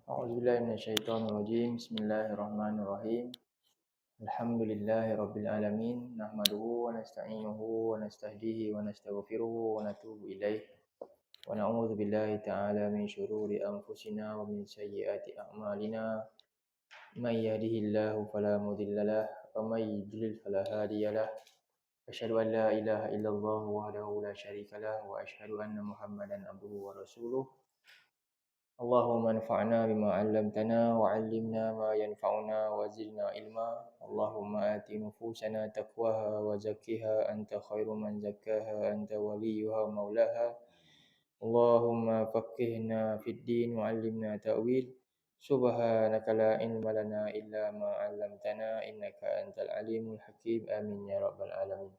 A'udzubillahi minasyaitonirrajim. Bismillahirrahmanirrahim. Alhamdulillahi rabbil alamin. Nahmaduhu wa nasta'inuhu wa nastahdihi wa nastaghfiruhu wa natubu ilaih. Wa na'udzu billahi ta'ala min syururi anfusina wa min sayyiati a'malina. May yahdihillahu fala mudilla lahu wa may yudlil fala hadiya lahu. Asyhadu an la ilaha illallah wahdahu la syarika lahu wa asyhadu anna Muhammadan abduhu wa rasuluh. Allahumma anfa'na bima 'allamtana wa 'allimna ma yanfa'una wa zidna ilma. Allahumma ati nufusana taqwaha wa zakkiha anta khairu man zakkaha anta waliyuha maulaha. Allahumma faqihna fid din wa 'allimna ta'wil. Subhanaka la ilma lana illa ma 'allamtana innaka antal alimul hakim. Amin ya rabbal alamin.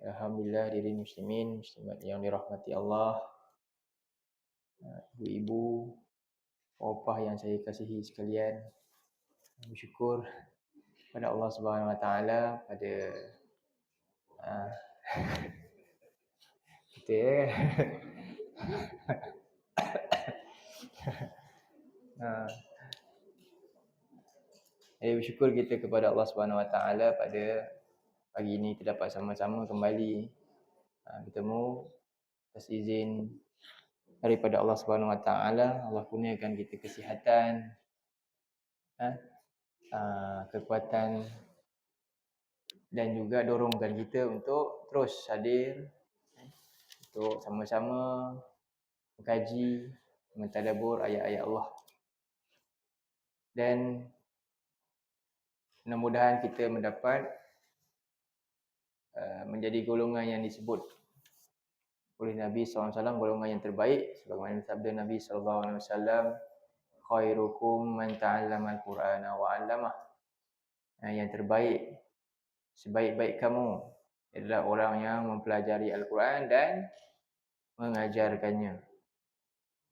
Alhamdulillah diri muslimin muslimat yang dirahmati Allah. Ibu-ibu, opah yang saya kasihi sekalian, bersyukur pada Allah Subhanahu Wa Taala pada kita bersyukur kita kepada Allah Subhanahu Wa Taala pada pagi ini kita dapat sama-sama kembali bertemu atas izin daripada Allah Subhanahu Wa Taala. Allah kurniakan kita kesihatan, kekuatan dan juga dorongkan kita untuk terus hadir untuk sama-sama mengkaji, mentadabbur ayat-ayat Allah. Dan mudah-mudahan kita mendapat menjadi golongan yang disebut oleh Nabi SAW golongan yang terbaik, sebagaimana sabda Nabi SAW, khairukum man ta'allama al-Qur'ana wa 'allamah. Yang terbaik, sebaik-baik kamu adalah orang yang mempelajari Al-Quran dan mengajarkannya.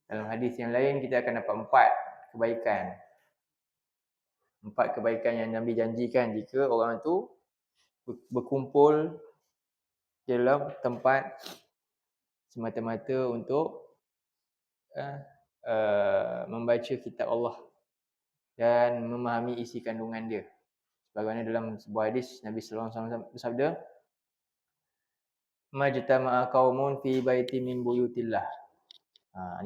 Dalam hadis yang lain kita akan dapat 4 kebaikan yang Nabi janjikan jika orang itu berkumpul dalam tempat semata-mata untuk membaca kitab Allah dan memahami isi kandungan dia. Sebagaimana dalam sebuah hadis Nabi sallallahu alaihi wasallam bersabda, "Majtama'a qaumun fi baiti min buyutillah."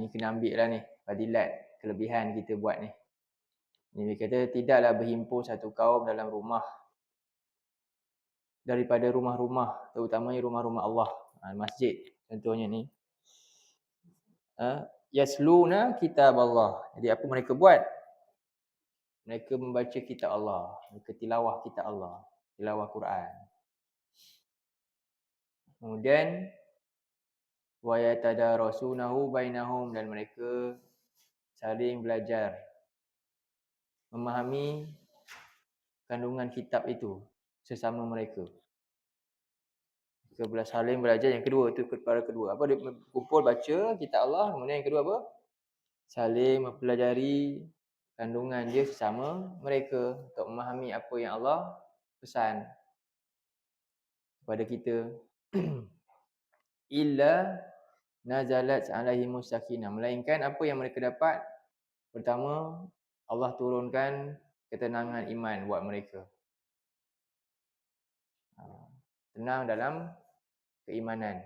Ni kena ambil lah ni, fadilat, kelebihan kita buat ni. Nabi kata tidaklah berhimpun satu kaum dalam rumah daripada rumah-rumah, terutamanya rumah-rumah Allah, masjid contohnya ni. Yasluna kitab Allah. Jadi apa mereka buat? Mereka membaca kitab Allah, mereka tilawah kitab Allah, tilawah Quran. Kemudian wa yatadarasunahu bainahum, dan mereka saling belajar memahami kandungan kitab itu sesama mereka. Saling belajar. Yang kedua tu perkara kedua. Apa dia kumpul baca kitab Allah, kemudian yang kedua apa? Saling mempelajari kandungan dia sesama mereka untuk memahami apa yang Allah pesan kepada kita. Illa nazalat alaihimus sakinah, melainkan apa yang mereka dapat, pertama Allah turunkan ketenangan iman buat mereka. Tenang dalam keimanan.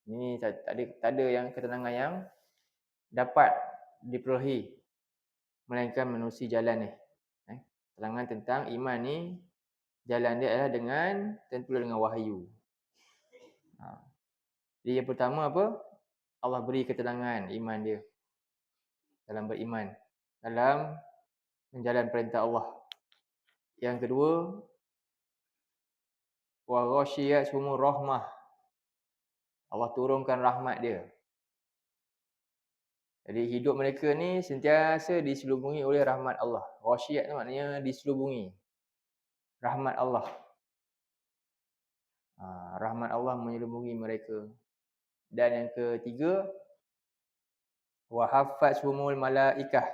Ini tak ada yang ketenangan yang dapat diperolehi melainkan menerusi jalan ni. Keterangan tentang iman ni, jalan dia adalah tentu dengan wahyu. Jadi yang pertama apa? Allah beri ketenangan iman dia dalam beriman, dalam menjalan perintah Allah. Yang kedua, wa ghasyiyat sumur rahmah, Allah turunkan rahmat dia. Jadi hidup mereka ni sentiasa diselubungi oleh rahmat Allah. Ghasyiyat tu maknanya diselubungi rahmat Allah. Rahmat Allah menyelubungi mereka. Dan yang ketiga, wa haffazhumul malaikah,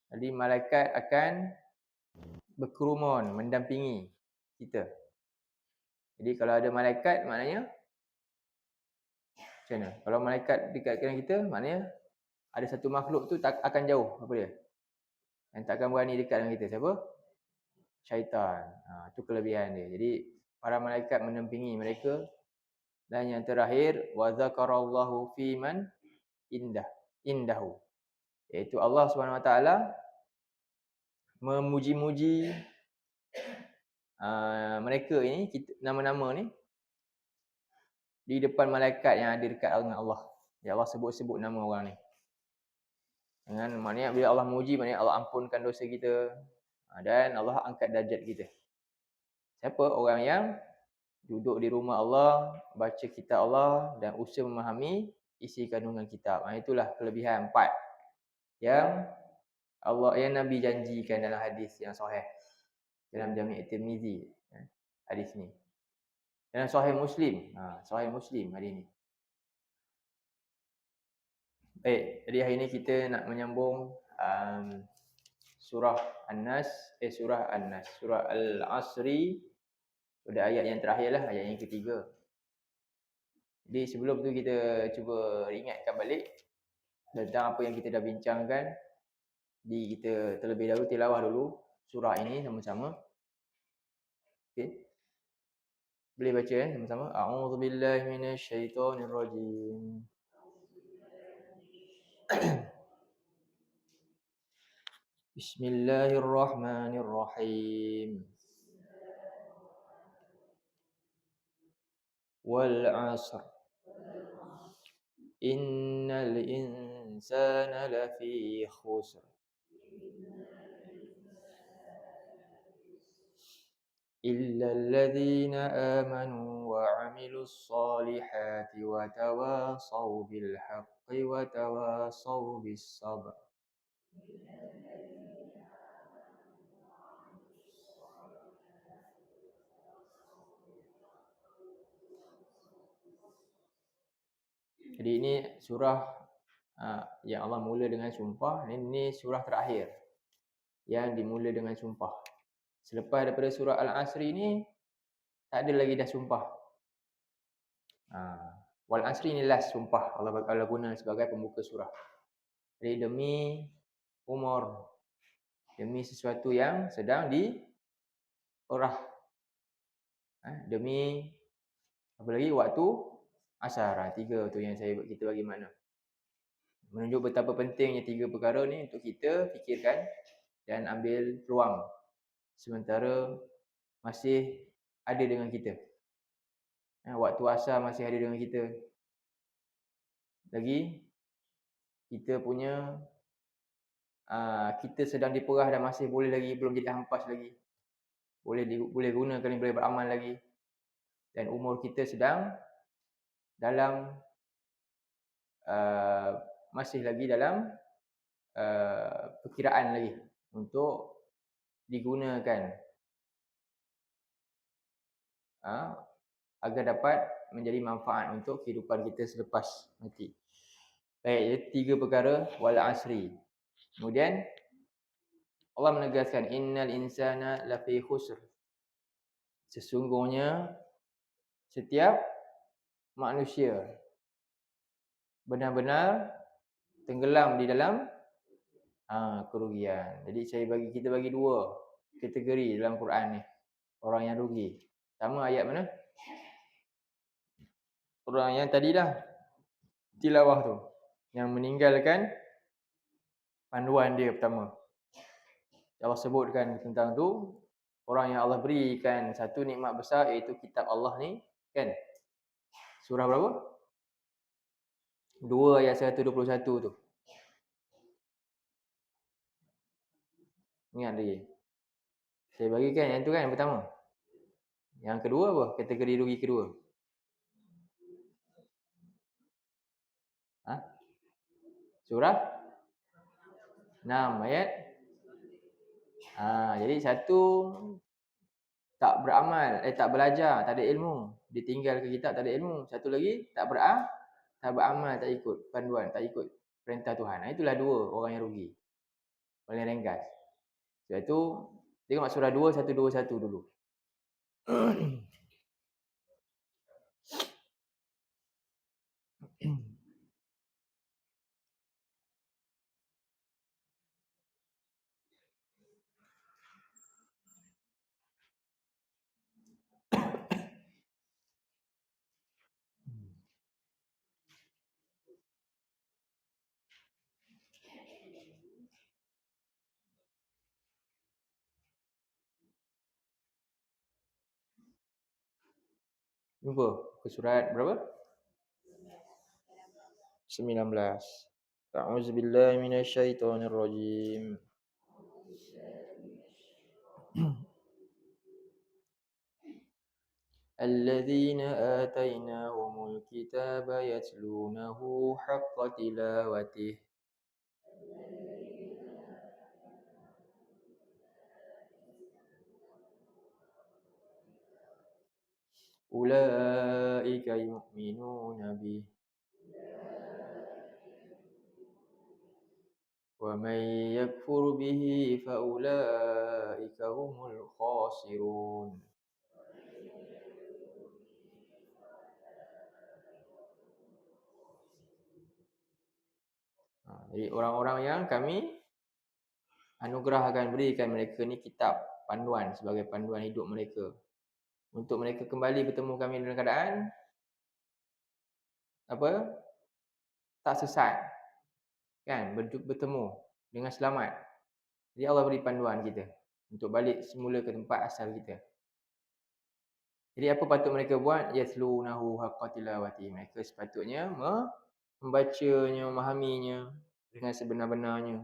jadi malaikat akan berkerumun mendampingi kita. Jadi kalau ada malaikat maknanya macam mana? Kalau malaikat dekatkan kita maknanya Ada satu makhluk tu tak akan jauh. Apa dia? Yang takkan berani dekat dengan kita. Siapa? Syaitan. Itu kelebihan dia. Jadi para malaikat mendampingi mereka. Dan yang terakhir, wa zakarallahu fi man indahu. Iaitu Allah SWT memuji-muji mereka ini, nama-nama ni di depan malaikat yang ada dekat dengan Allah. Ya Allah sebut-sebut nama orang ni. Dengan maknanya bila Allah muji, maknanya Allah ampunkan dosa kita. Dan Allah angkat darjat kita. Siapa? Orang yang duduk di rumah Allah, baca kitab Allah dan usaha memahami isi kandungan kitab. Itulah kelebihan 4 yang Nabi janjikan dalam hadis yang sahih. Dalam Jami' At-Tirmizi hadis ni. Dalam Sahih Muslim. Sahih Muslim hari ni. Baik, jadi hari ni kita nak menyambung surah An-Nas, surah Al-Asri pada ayat yang terakhir lah, ayat yang ketiga. Jadi sebelum tu kita cuba ingatkan balik tentang apa yang kita dah bincangkan. Jadi kita terlebih dahulu tilawah dulu surah ini sama-sama. Okey. Boleh baca sama-sama. A'udzubillahi minasyaitonirrajim. Bismillahirrahmanirrahim. Wal 'asr. Innal insana lafi khusr. إلا الذين آمنوا وعملوا الصالحات وتواصوا بالحق وتواصوا بالصبر. Jadi ini surah yang Allah mula dengan sumpah. Ini surah terakhir yang dimula dengan sumpah. Selepas daripada surah Al-Asri ni tak ada lagi dah sumpah. Wal Asri ni last sumpah Allah guna sebagai pembuka surah. Jadi demi umur, demi sesuatu yang sedang diorah, demi apa lagi, waktu asar. 3 tu yang kita bagi makna. Menunjuk betapa pentingnya 3 perkara ni untuk kita fikirkan dan ambil peluang sementara masih ada dengan kita. Waktu asar masih ada dengan kita. Lagi kita punya kita sedang diperah dan masih boleh lagi, belum jadi hampas lagi. Boleh gunakan, boleh beramal lagi. Dan umur kita sedang dalam masih lagi dalam perkiraan lagi untuk digunakan agar dapat menjadi manfaat untuk kehidupan kita selepas mati. Baik, 3 perkara wal asri. Kemudian Allah menegaskan innal insana lafi khusr. Sesungguhnya setiap manusia benar-benar tenggelam di dalam kerugian. Jadi kita bagi 2 kategori dalam Quran ni. Orang yang rugi. Sama ayat mana? Orang yang tadi dah tilawah tu, yang meninggalkan panduan dia pertama. Allah sebutkan tentang tu, orang yang Allah berikan satu nikmat besar iaitu kitab Allah ni, kan? Surah berapa? 2 ayat 121 tu. Ingat lagi? Saya bagikan yang tu kan, yang pertama. Yang kedua apa? Kategori rugi kedua. Surah 6 ayat. Jadi satu tak beramal, tak belajar, tak ada ilmu. Ditinggal ke kitab, tak ada ilmu. Satu lagi tak beramal, tak ikut panduan, tak ikut perintah Tuhan. Itulah 2 orang yang rugi. Paling ringkas. Sebab tu tengok surah 2 121 dulu. Jumpa ke surat berapa? 19. A'udzubillahi minasyaitonirrajim. الذين آتيناهم الكتاب يتلونه حق تلاوته أولئك يؤمنون به ومن يكفر به فأولئك هم الخاسرون. Jadi orang-orang yang kami anugerahkan, berikan mereka ni kitab, panduan sebagai panduan hidup mereka, untuk mereka kembali bertemu kami dalam keadaan apa? Tak sesat, kan? Bertemu dengan selamat. Jadi Allah beri panduan kita untuk balik semula ke tempat asal kita. Jadi apa patut mereka buat? Yatlunahu haqqa tilawati. Mereka sepatutnya membacanya, memahaminya dengan sebenar-benarnya.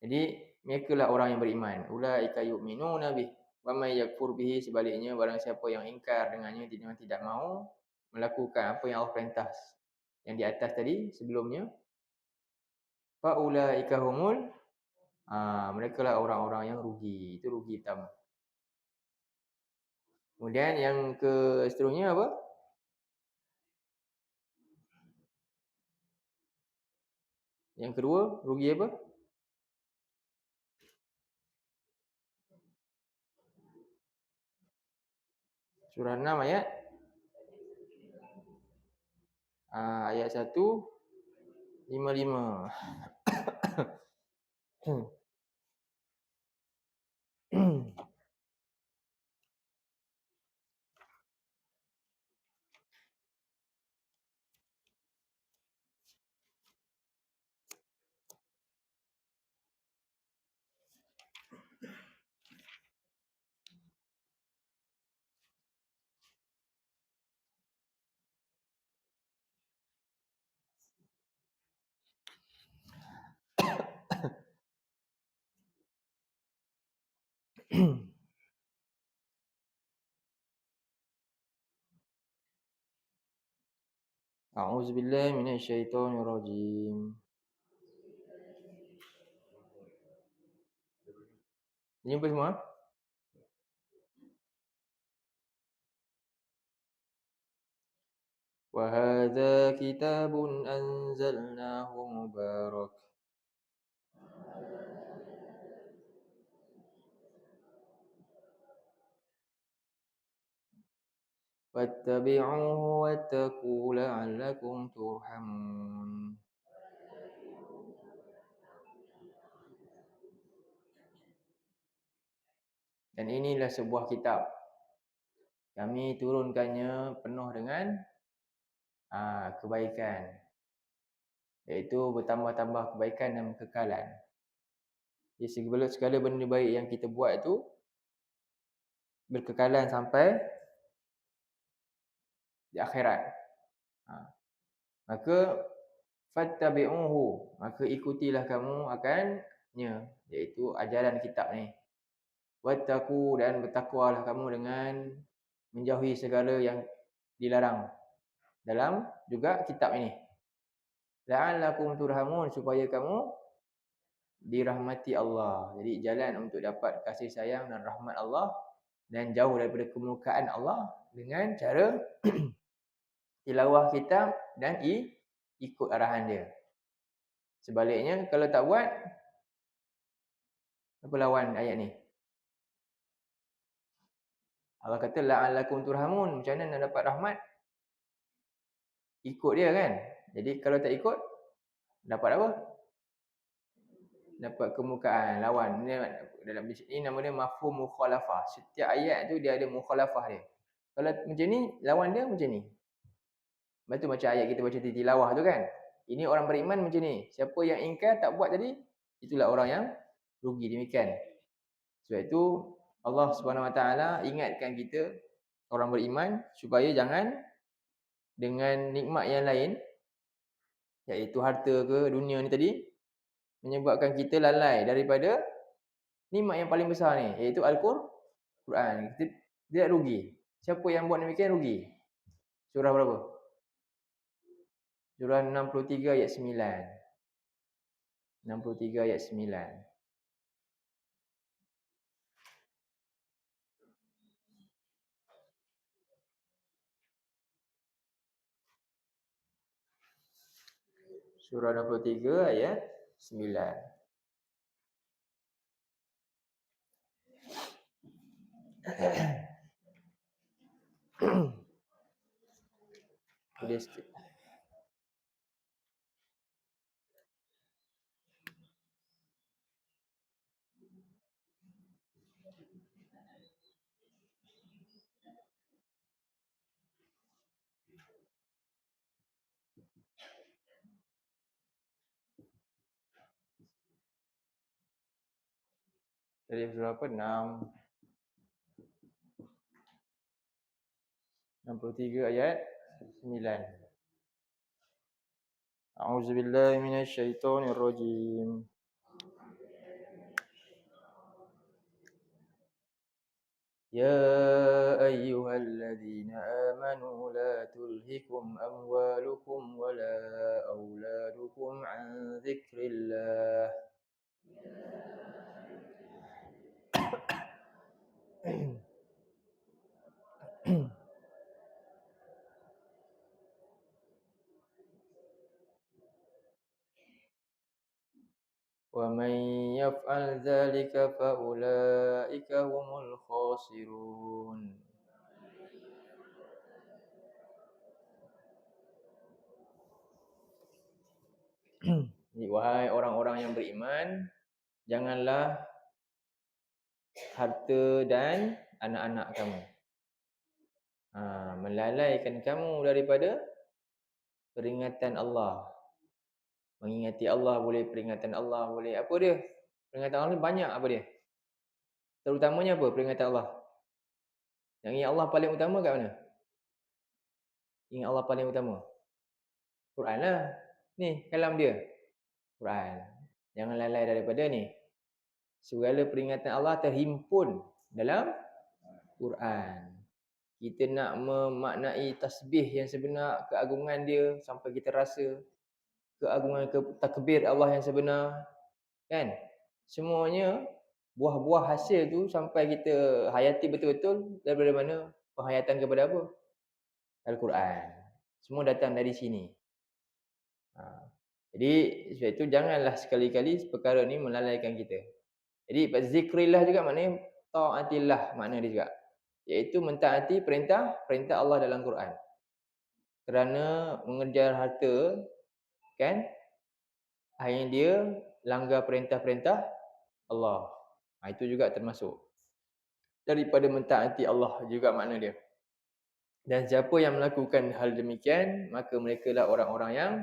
Jadi mereka lah orang yang beriman. Ulaika yu'minuna bih wa may yakfur bihi, sebaliknya barang siapa yang ingkar dengannya, tidak mahu melakukan apa yang Allah perintah yang di atas tadi sebelumnya, fa ulaika humul mereka lah orang-orang yang rugi. Itu rugi pertama. Kemudian yang ke seterusnya apa? Yang kedua, rugi apa? Surah 6 ayat ayat 155. A'udzubillahi minasyaitonirrajim. Jumpa semua? Wa hadza kitabun anzalnahu mubarak wattabi'uhu wattaqu la'allakum turhamun. Dan inilah sebuah kitab, kami turunkannya penuh dengan kebaikan, iaitu bertambah-tambah kebaikan dan kekekalan. Jadi segala benda baik yang kita buat itu berkekalan sampai di akhirat. Maka fattabi'uhu, maka ikutilah kamu akannya, iaitu ajaran kitab ni. Wattaqu, dan bertakwalah kamu dengan menjauhi segala yang dilarang dalam juga kitab ini. La'allakum turhamun, supaya kamu dirahmati Allah. Jadi jalan untuk dapat kasih sayang dan rahmat Allah dan jauh daripada kemurkaan Allah dengan cara tilawah kitab dan ikut arahan dia. Sebaliknya kalau tak buat, apa lawan ayat ni? Allah kata la'allakum turhamun, macam mana nak dapat rahmat? Ikut dia kan. Jadi kalau tak ikut, dapat apa? Dapat kemurkaan, lawan. Dalam ini nama dia mafhum mukhalafah. Setiap ayat tu dia ada mukhalafah dia. Kalau macam ni, lawan dia macam ni. Lepas tu macam ayat kita baca tilawah tu kan. Ini orang beriman macam ni. Siapa yang ingkar tak buat tadi, itulah orang yang rugi, demikian. Sebab itu Allah Subhanahu Wa Taala ingatkan kita orang beriman supaya jangan dengan nikmat yang lain, iaitu harta ke dunia ni tadi, menyebabkan kita lalai daripada nikmat yang paling besar ni, iaitu Al-Quran. Kita tidak rugi. Siapa yang buat demikian rugi. Surah berapa? Surah 63 ayat 9. 63 ayat 9. Surah 63 ayat 9. Tulis. Dari surah apa? 63 ayat 9. A'udzubillahi minasyaitonirrajim. يا أيها الذين آمنوا لا تلهكم أموالكم ولا أولادكم عن ذكر الله ومن يفعل ذلك فأولئك هم الخاسرون. Wahai orang-orang yang beriman, janganlah harta dan anak-anak kamu melalaikan kamu daripada peringatan Allah. Mengingati Allah boleh, peringatan Allah boleh. Apa dia? Peringatan Allah ni banyak apa dia? Terutamanya apa peringatan Allah? Yang ingat Allah paling utama kat mana? Ingat Allah paling utama? Quran lah. Ni kalam dia. Quran. Jangan lalai daripada ni. Segala peringatan Allah terhimpun dalam Quran. Kita nak memaknai tasbih yang sebenar, keagungan dia sampai kita rasa keagungan takbir Allah yang sebenar, kan? Semuanya buah-buah hasil tu sampai kita hayati betul-betul daripada mana? Penghayatan kepada apa? Al-Quran. Semua datang dari sini. Jadi sebab itu janganlah sekali-kali perkara ni melalaikan kita. Jadi zikrillah juga maknanya taatillah, makna dia juga, iaitu mentaati perintah Allah dalam Quran. Kerana mengejar harta, kan, akhirnya dia langgar perintah-perintah Allah. Itu juga termasuk daripada mentaati Allah juga makna dia. Dan siapa yang melakukan hal demikian, maka mereka lah orang-orang yang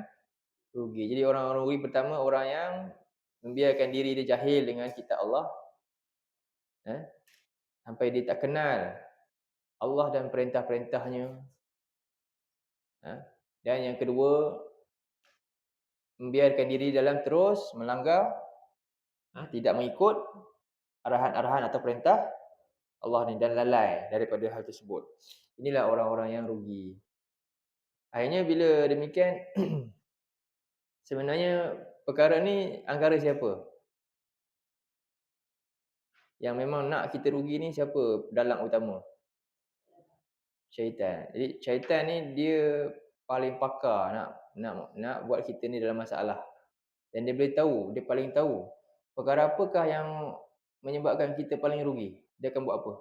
rugi. Jadi orang-orang rugi pertama, orang yang membiarkan diri dia jahil dengan kitab Allah, sampai dia tak kenal Allah dan perintah-perintahnya. Dan yang kedua, membiarkan diri dalam terus melanggar, tidak mengikut arahan-arahan atau perintah Allah ni dan lalai daripada hal tersebut. Inilah orang-orang yang rugi. Akhirnya bila demikian, sebenarnya perkara ni angkara siapa? Yang memang nak kita rugi ni siapa dalang utama? Syaitan. Jadi syaitan ni dia paling pakar nak buat kita ni dalam masalah. Dan dia boleh tahu, dia paling tahu perkara apakah yang menyebabkan kita paling rugi. Dia akan buat apa?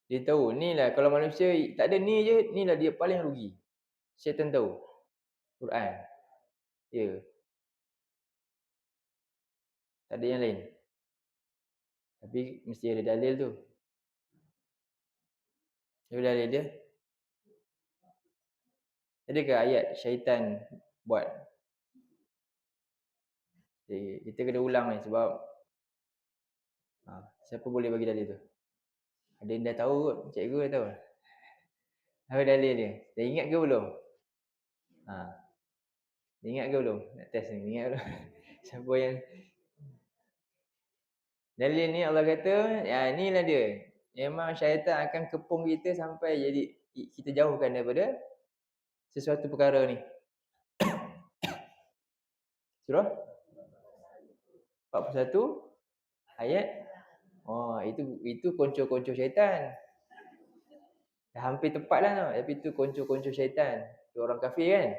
Dia tahu, ni lah kalau manusia tak ada ni je, ni lah dia paling rugi. Syaitan tahu. Quran. Ya. Tak ada yang lain. Tapi mesti ada dalil tu. Ada dalil dia. Adakah ayat syaitan buat? Kita kena ulang ni sebab Siapa boleh bagi dalil tu? Ada yang dah tahu kot, cikgu dah tahu. Apa dalil dia? Dah ingat ke belum? Dah ingat ke belum? Nak test ni, ingat belum? Siapa yang dalil ni Allah kata, ya inilah dia. Memang syaitan akan kepung kita sampai jadi kita jauhkan daripada sesuatu perkara ni. Surah 41 ayat. Itu konco-konco syaitan. Dah hampir tepat lah tau. Tapi itu konco-konco syaitan. Itu orang kafir kan.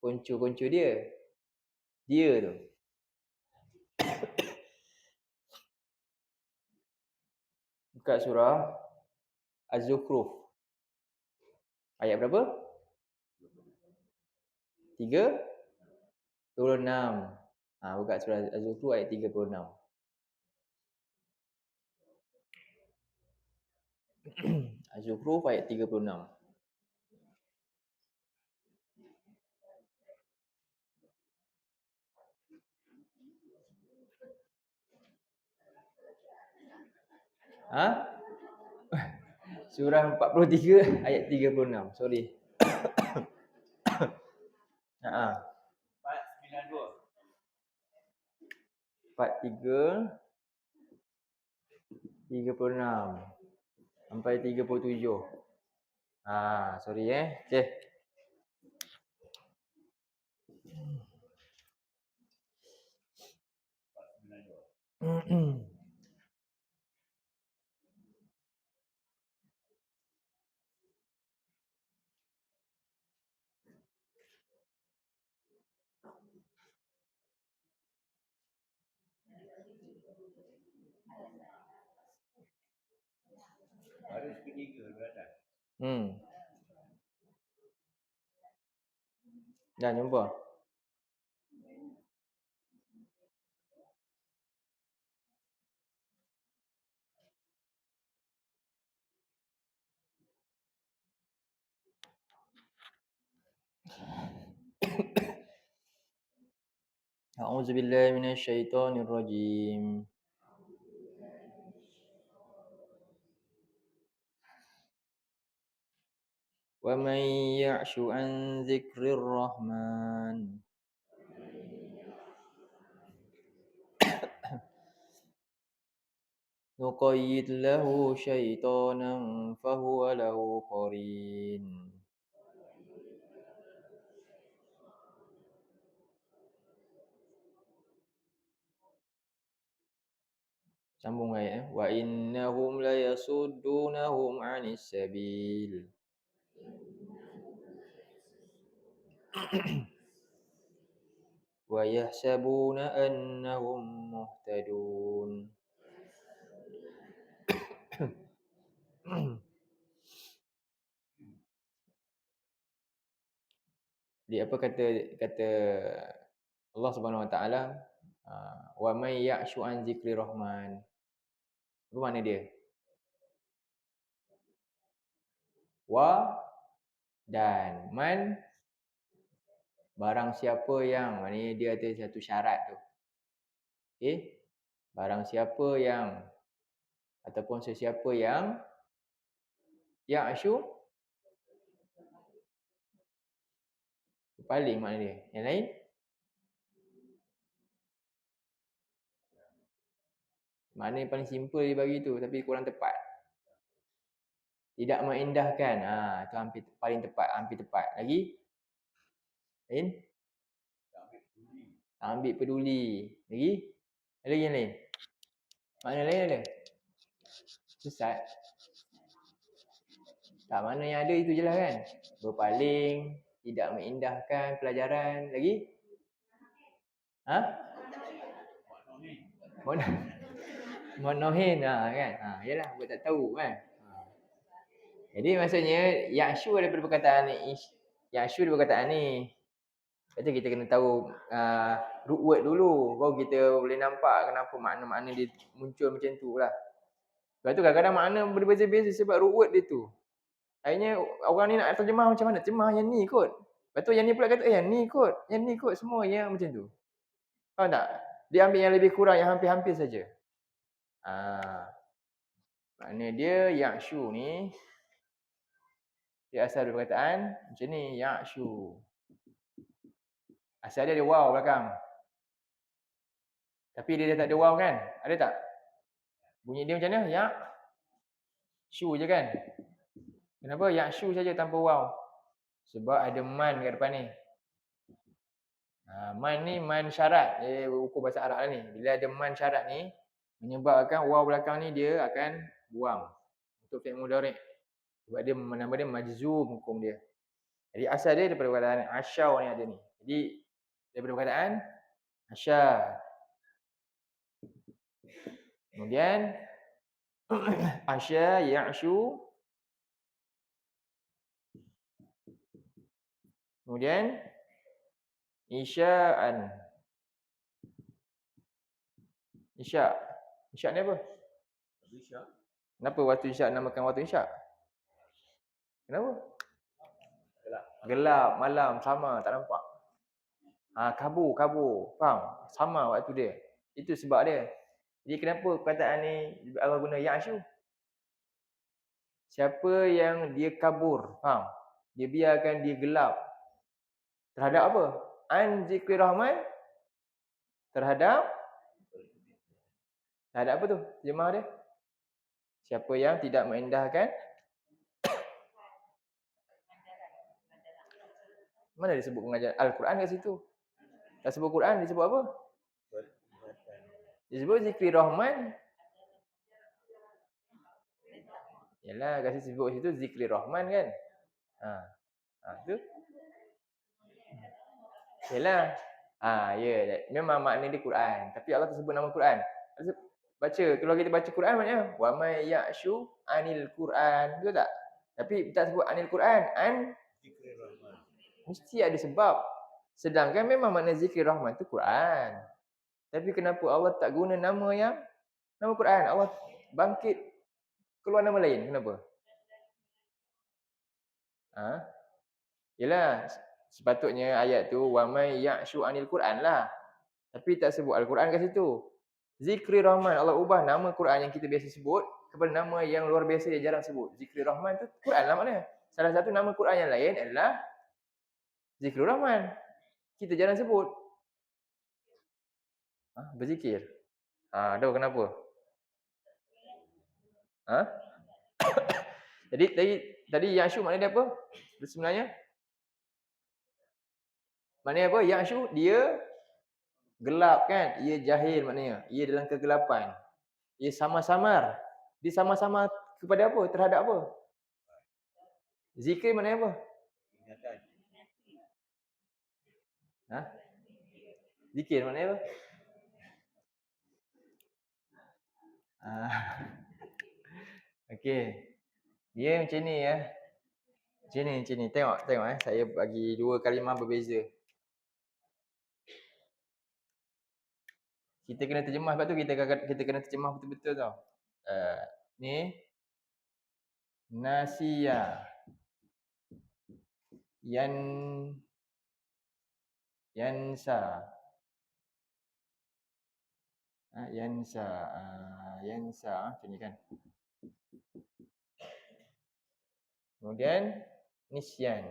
Konco-konco dia. Dia tu. Buka surah Az-Zukhruf. Ayat berapa? 36. Buka surah Az-Zukhruf ayat 36. Az-Zukhruf ayat 36. Surah 43 ayat 36. Sorry. 43 36 sampai 37. Sorry Okay. Baris ketiga berada. Dah jumpa. A'udzubillahi minasyaitonirrajim. Wa man ya'shu an dzikrir rahman nuqayyid lahu syaitanan fahuwa lahu qarin. Sambung ayat wa innahum la yasuddunahum 'anis sabil wa yahsabuna annahum muhtadun. Jadi apa kata Allah Subhanahu Wa Taala, wa may ya'shu an zikri rahman. Apa makna dia? Wa dan man, barang siapa yang, maknanya dia ada satu syarat tu. Barang siapa yang ataupun sesiapa yang ya'shu paling makna dia. Yang lain? Makna yang paling simple dia bagi tu tapi kurang tepat. Tidak mengindahkan. Itu hampir paling tepat, hampir tepat. Lagi? Lain? Ambil peduli. Lagi? Lagi yang lain? Makna lain ada? Sesat. Tak, mana yang ada itu je lah kan. Berpaling, tidak mengindahkan pelajaran. Lagi? Monohin kan. Yalah, buat tak tahu kan. Jadi maksudnya ya'shu daripada perkataan ni. Ya'shu daripada perkataan ni. Kata kita kena tahu root word dulu. Baru kita boleh nampak kenapa makna-makna dia muncul macam tu lah. Sebab tu kadang-kadang makna berbeza-beza sebab root word dia tu. Akhirnya orang ni nak terjemah macam mana? Terjemah yang ni kot. Lepas tu yang ni pula kata yang ni kot. Yang ni kot, semua yang macam tu. Faham tak? Dia ambil yang lebih kurang, yang hampir-hampir saja. Maknanya dia ya'shu ni dia asal dari perkataan macam ni, ya'shu. Asal dia ada waw belakang. Tapi dia dah tak ada waw kan? Ada tak? Bunyi dia macam mana? Ya'-shu je kan? Kenapa ya'shu saja tanpa waw? Sebab ada man kat depan ni. Man ni man syarat. Dia ukur bahasa Arab lah ni. Bila ada man syarat ni, menyebabkan waw belakang ni dia akan buang. Untuk fi'il mudhari'. Sebab dia nama dia majzum hukum dia. Jadi asal dia daripada perkataan asyaw ni ada ni. Jadi daripada perkataan asya. Kemudian asya ya'shu. Kemudian isya'an. Isya'. Isya' ni apa? Kenapa waktu isya' namakan waktu isya'? Kenapa? Gelap, malam, sama, tak nampak. Kabur. Faham? Sama waktu dia. Itu sebab dia. Jadi kenapa perkataan ni Allah guna ya'shu? Siapa yang dia kabur, faham? Dia biarkan dia gelap. Terhadap apa? An zikri rahman. Terhadap apa tu? Terjemah dia. Siapa yang tidak mengindahkan. Mana disebut pengajaran Al-Quran kat situ? Tak sebut Quran, disebut apa? Disebut zikri rahman. Yalah, kasi sebut situ zikri rahman kan? Tu. Yalah. Ya, memang makna dia Quran, tapi Allah tersebut nama Quran. Baca, kalau kita baca Quran maknanya wa may ya'shu anil Quran, betul tak? Tapi tak sebut anil Quran, Zikri rahman. Mesti ada sebab. Sedangkan memang makna zikri rahman tu Quran. Tapi kenapa Allah tak guna nama Quran? Allah bangkit keluar nama lain. Kenapa? Yalah, sepatutnya ayat tu wa may ya'shu anil Quran lah. Tapi tak sebut Al-Quran kat situ. Zikri rahman, Allah ubah nama Quran yang kita biasa sebut kepada nama yang luar biasa yang jarang sebut. Zikri rahman tu Quran lah maknanya. Salah satu nama Quran yang lain adalah Zikri rahman. Kita jarang sebut. Berzikir. Tahu kenapa? Tadi ya'shu maknanya dia apa? Sebenarnya maknanya apa? Ya'shu dia gelap kan? Ia jahil maknanya. Ia dalam kegelapan. Ia samar-samar. Dia samar-samar kepada apa? Terhadap apa? Zikir maknanya apa? Ingatan. Zikir maknanya apa? Okey. Dia macam ni ya. Macam ni. Tengok saya bagi dua kalimah berbeza. Kita kena terjemah, sebab tu kita kena terjemah betul-betul tau. Ni nasiya yansa macam ni kan. Kemudian nisyan.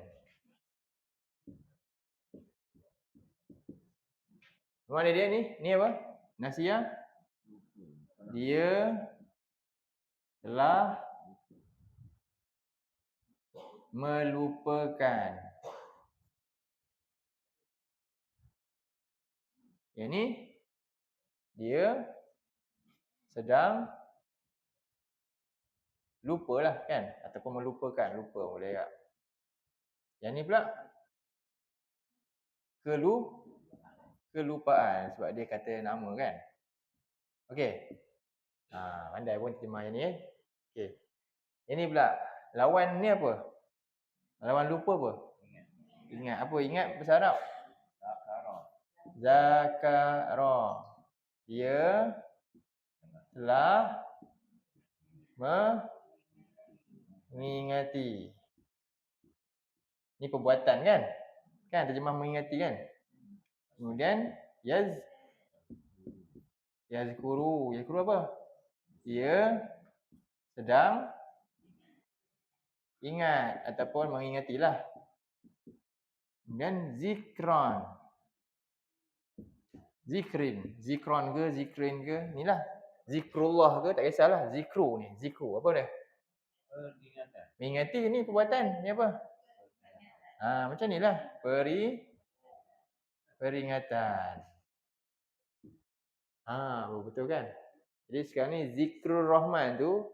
Mana dia ni? Ni apa? Nasiya. Dia telah melupakan. Yang ni dia sedang lupalah kan, ataupun melupakan, lupa boleh tak. Yang ni pula kelupaan sebab dia kata nama kan. Okey. Pandai pun terjemah yang ni. Okey. Yang ni pula lawan ni apa? Lawan lupa apa? Ingat. Apa ingat bahasa Arab? Zakara. Dia telah mengingati. Ni perbuatan kan? Kan terjemah mengingati kan? Kemudian yazkuru. Yazkuru apa? Ia sedang ingat ataupun mengingatilah. Kemudian zikron. Zikron ke zikrin ke, inilah. Zikrullah ke tak kisahlah, zikru ni, zikru apa dia? Peringatan. Mengingati ni perbuatan, ni apa? Macam nilah, peringatan. Betul kan? Jadi sekarang ni zikrul rahman tu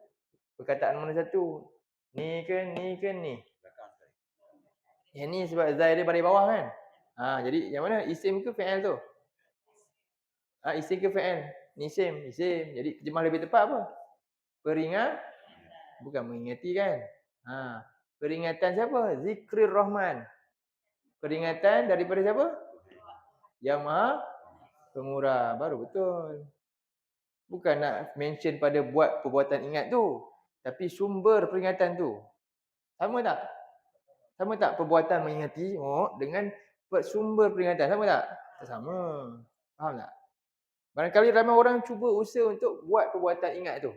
perkataan mana satu? Ni ke ni ke ni? Yang ni sebab zai dia baris bawah kan? Jadi yang mana isim ke fi'il tu? Isim ke fi'il? Ni isim. Jadi terjemah lebih tepat apa? Bukan mengingati kan? Peringatan siapa? Zikrul rahman. Peringatan daripada siapa? Yang Maha Pemurah. Baru betul. Bukan nak mention pada buat perbuatan ingat tu, tapi sumber peringatan tu. Sama tak? Sama tak perbuatan mengingati dengan sumber peringatan? Sama tak? Tak sama. Faham tak? Barangkali ramai orang cuba usaha untuk buat perbuatan ingat tu.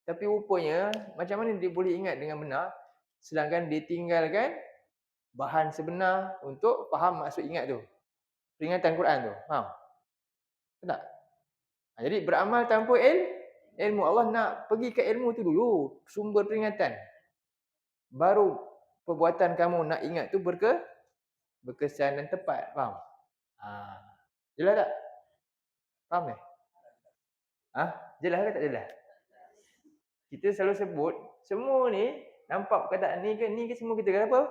Tapi rupanya macam mana dia boleh ingat dengan benar sedangkan dia tinggalkan bahan sebenar untuk faham maksud ingat tu. Peringatan Quran tu. Faham? Tak? Jadi beramal tanpa ilmu. Allah nak pergi ke ilmu tu dulu. Sumber peringatan. Baru perbuatan kamu nak ingat tu berkesan dan tepat. Faham? Jelas tak? Faham tak? Jelas ke tak jelas? Kita selalu sebut, semua ni, nampak perkataan ni ke semua kita kata apa?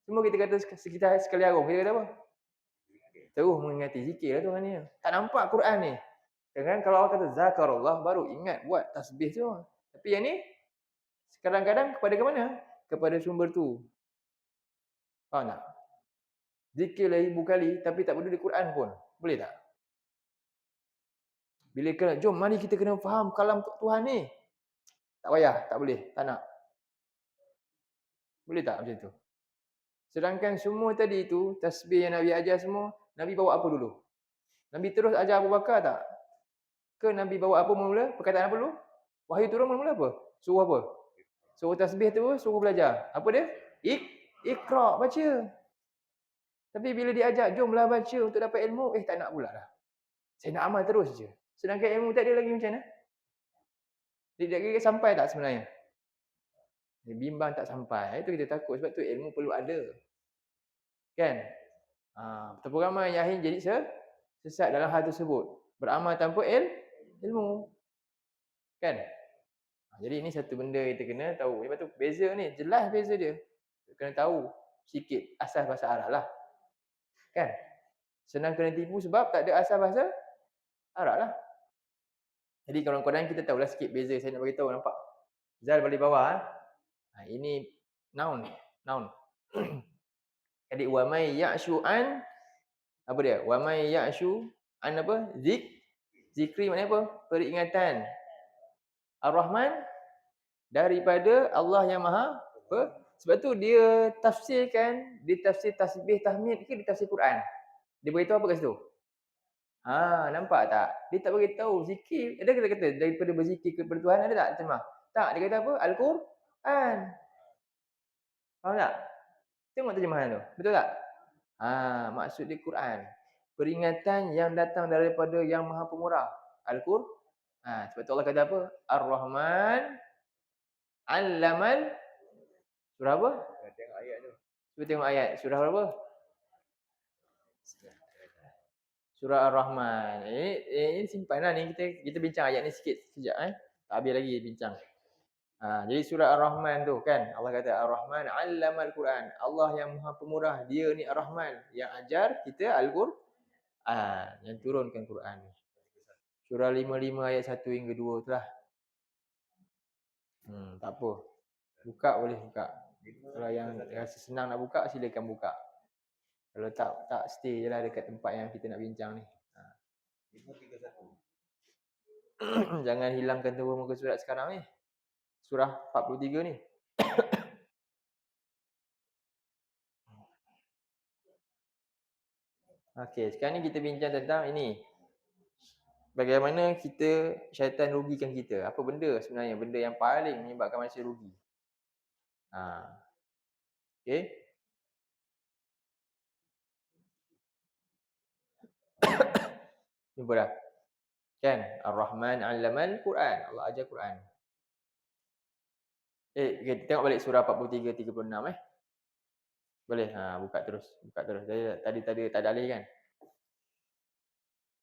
Semua kita kata sekitar sekali arung. Kita kata apa? Terus mengingati zikir lah tu ni. Tak nampak Quran ni. Kan kalau Allah kata zakarullah baru ingat buat tasbih tu. Tapi yang ni kadang-kadang kepada ke mana? Kepada sumber tu. Faham tak? Zikir lah 1000 kali tapi tak perlu di Quran pun. Boleh tak? Bila kena, jom mari kita kena faham kalam Tuhan ni. Tak payah, tak boleh, tak nak. Boleh tak macam tu? Sedangkan semua tadi tu, tasbih yang Nabi ajar semua, Nabi bawa apa dulu? Nabi terus ajar Abu Bakar tak? Ke Nabi bawa apa mula? Perkataan apa dulu? Wahyu turun mula apa? Suruh apa? Suruh tasbih tu, suruh belajar. Apa dia? Iqra, baca. Tapi bila diajak, jomlah baca untuk dapat ilmu, tak nak pula dah. Saya nak amal terus je. Sedangkan ilmu tak ada lagi macam mana? Dia kira sampai tak sebenarnya? Dia bimbang tak sampai. Itu kita takut. Sebab tu ilmu perlu ada. Kan? Betapa ramai yang akhirnya jadi sesat dalam hal tersebut. Beramal tanpa ilmu. Kan? Jadi ini satu benda kita kena tahu. Lepas tu beza ni, jelas beza dia. Kena tahu sikit asas bahasa Arab lah. Kan? Senang kena tipu sebab tak ada asas bahasa Arab lah. Jadi kawan-kawan kita tahulah sikit beza. Saya nak beritahu, nampak? Zal balik bawah. Ini noun. Jadi wa may ya'shu an, apa dia? Wa may ya'shu an apa? Zikri maknanya apa? Peringatan. Ar-Rahman daripada Allah yang Maha apa? Sebab tu dia tafsir tasbih tahmid ke dia tafsir Quran. Dia beritahu apa kat situ? Nampak tak? Dia tak beritahu zikir. Ada kata daripada berzikir kepada Tuhan, ada tak terjemah? Tak, dia kata apa? Al-Quran. Faham tak? Tengok terjemahan tu. Betul tak? Maksud dia Quran. Peringatan yang datang daripada Yang Maha Pemurah. Al-Quran. Sebab tu Allah kata apa? Ar-Rahman 'allamal, surah apa? Tengok ayat tu. Cuba tengok ayat. Surah berapa? Surah Ar-Rahman. Ini simpanlah ni, kita bincang ayat ni sikit sekejap Tak habis lagi bincang. Jadi surah Ar-Rahman tu kan, Allah kata Ar-Rahman 'allamal Quran. Allah yang Maha Pemurah, dia ni Ar-Rahman yang ajar kita Al-Quran, yang turunkan Quran. Surah 55 ayat 1 hingga 2 tu lah. Tak apa. Buka boleh buka. Kalau yang rasa senang nak buka, silakan buka. Kalau tak stay je lah dekat tempat yang kita nak bincang ni. 531. Jangan hilangkan tempat muka surat sekarang ni. Surah 43 ni. Okey, sekarang ni kita bincang tentang ini. bagaimana syaitan rugikan kita? Apa benda sebenarnya benda yang paling menyebabkan manusia rugi? Okey. Jumpa dah. Kan? Ar-Rahman 'allamal Quran. Allah ajar Quran. Okay, tengok balik surah 43 36 Boleh? Buka terus. Tadi tak ada alih kan?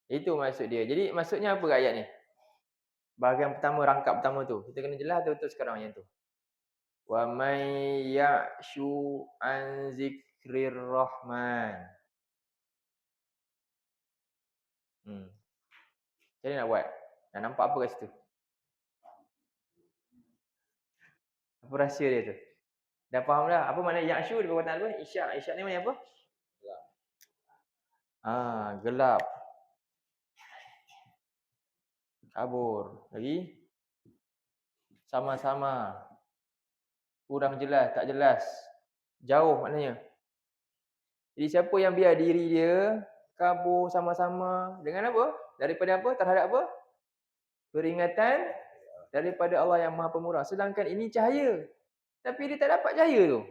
Itu maksud dia. Jadi maksudnya apa ayat ni? Bahagian pertama, rangkap pertama tu. Kita kena jelas betul-betul sekarang yang tu. Wa may ya'shu an zikrir rahman. Macam mana nak buat? Nak nampak apa kat situ? Apa rahsia dia tu? Dah faham dah? Apa makna ya'shu? Dia perkataan apa? Isyak. Isyak ni maknanya apa? Gelap. Kabur. Lagi? Sama-sama. Kurang jelas, tak jelas. Jauh maknanya. Jadi siapa yang biar diri dia kabur sama-sama dengan apa? Daripada apa? Terhadap apa? Peringatan daripada Allah yang Maha Pemurah. Sedangkan ini cahaya. Tapi dia tak dapat cahaya tu.